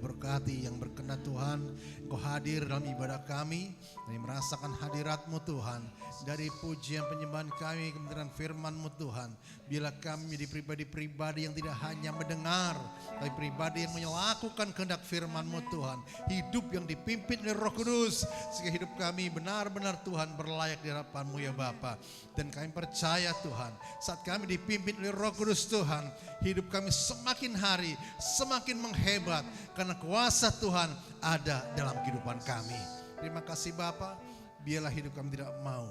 berkati, yang berkenan Tuhan Engkau hadir dalam ibadah kami, dan merasakan hadirat-Mu Tuhan. Dari pujian penyembahan kami, kebenaran firman-Mu Tuhan, bila kami menjadi pribadi-pribadi yang tidak hanya mendengar, tapi pribadi yang melakukan kehendak firman-Mu Tuhan, hidup yang dipimpin oleh Roh Kudus, sehingga hidup kami benar-benar Tuhan berlayak di hadapan-Mu ya Bapa. Dan kami percaya Tuhan, saat kami dipimpin oleh Roh Kudus Tuhan, hidup kami semakin hari semakin menghebat, karena kuasa Tuhan ada dalam kehidupan kami. Terima kasih Bapa, biarlah hidup kami tidak mau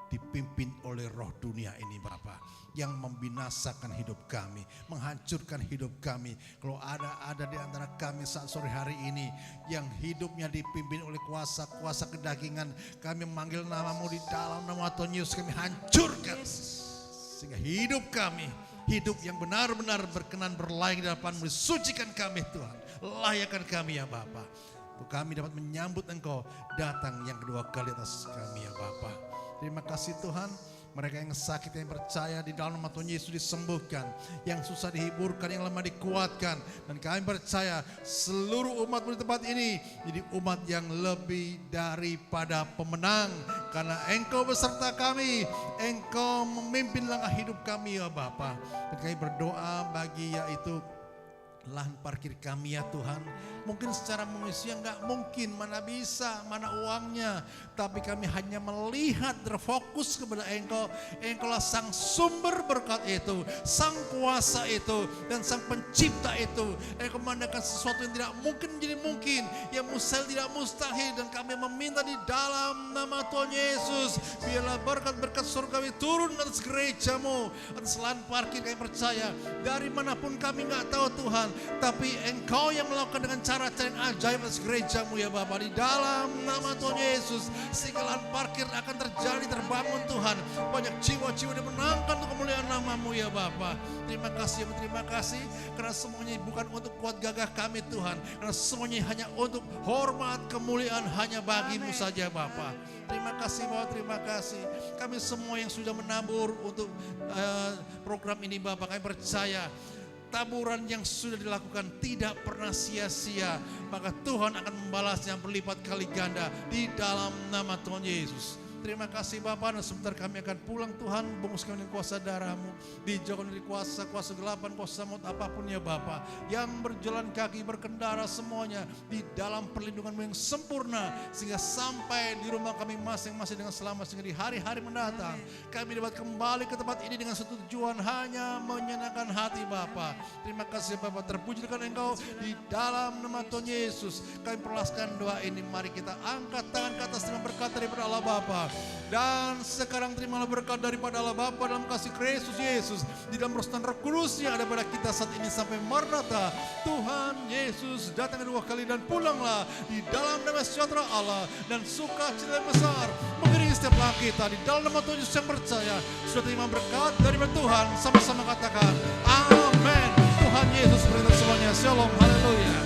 dipimpin oleh roh dunia ini Bapa, yang membinasakan hidup kami, menghancurkan hidup kami. Kalau ada di antara kami saat sore hari ini yang hidupnya dipimpin oleh kuasa kedagingan, kami memanggil nama-Mu di dalam nama Tuhan Yesus, kami hancurkan. Sehingga hidup kami, hidup yang benar-benar berkenan berlayak di hadapan-Mu, sucikan kami Tuhan, layakkan kami ya Bapa, untuk kami dapat menyambut Engkau datang yang kedua kali atas kami ya Bapa. Terima kasih Tuhan, mereka yang sakit, yang percaya di dalam nama Tuhan Yesus disembuhkan, yang susah dihiburkan, yang lemah dikuatkan. Dan kami percaya seluruh umat-Mu di tempat ini jadi umat yang lebih daripada pemenang, karena Engkau beserta kami, Engkau memimpin langkah hidup kami ya Bapa. Dan kami berdoa bagi yaitu lahan parkir kami ya Tuhan. Mungkin secara manusia enggak mungkin, mana bisa, mana uangnya. Tapi kami hanya melihat, terfokus kepada Engkau. Engkaulah sang sumber berkat itu, sang kuasa itu, dan sang pencipta itu. Engkau memandangkan sesuatu yang tidak mungkin menjadi mungkin, yang mustahil tidak mustahil. Dan kami meminta di dalam nama Tuhan Yesus, biarlah berkat-berkat surgawi turun atas gereja-Mu, atas lahan parkir. Kami percaya dari manapun kami enggak tahu Tuhan, tapi Engkau yang melakukan dengan cara yang ajaib atas gereja-Mu ya Bapa, di dalam nama Tuhan Yesus. Sehingga lahan parkir akan terjadi, terbangun Tuhan, banyak jiwa-jiwa dimenangkan untuk kemuliaan nama-Mu ya Bapa. Terima kasih, terima kasih, karena semuanya bukan untuk kuat gagah kami Tuhan, karena semuanya hanya untuk hormat kemuliaan hanya bagi-Mu saja Bapa. Terima kasih Bapak, terima kasih. Kami semua yang sudah menabur untuk program ini Bapak, kami percaya taburan yang sudah dilakukan tidak pernah sia-sia, maka Tuhan akan membalasnya berlipat kali ganda di dalam nama Tuhan Yesus. Terima kasih Bapa, dan sebentar kami akan pulang Tuhan, bungkus kami dengan kuasa darah-Mu, dijauhkan dari kuasa gelapan, kuasa maut apapun ya Bapa, yang berjalan kaki, berkendara semuanya di dalam perlindungan-Mu yang sempurna, sehingga sampai di rumah kami masing-masing dengan selamat, sehingga di hari-hari mendatang kami dapat kembali ke tempat ini dengan satu tujuan, hanya menyenangkan hati Bapa. Terima kasih Bapa, terpujikan Engkau di dalam nama Tuhan Yesus. Kami perlaskan doa ini, mari kita angkat tangan ke atas dengan berkat daripada Allah Bapa. Dan sekarang terimalah berkat daripada Allah Bapa dalam kasih Kristus Yesus, di dalam perusahaan Roh Kudus yang ada pada kita saat ini sampai Maranatha. Tuhan Yesus datang kedua kali, dan pulanglah di dalam damai sejahtera Allah dan sukacita yang besar mengiringi setiap langkah kita. Di dalam nama Tuhan Yesus yang percaya sudah terima berkat daripada Tuhan, sama-sama katakan amin. Tuhan Yesus berkata semuanya, shalom, haleluya.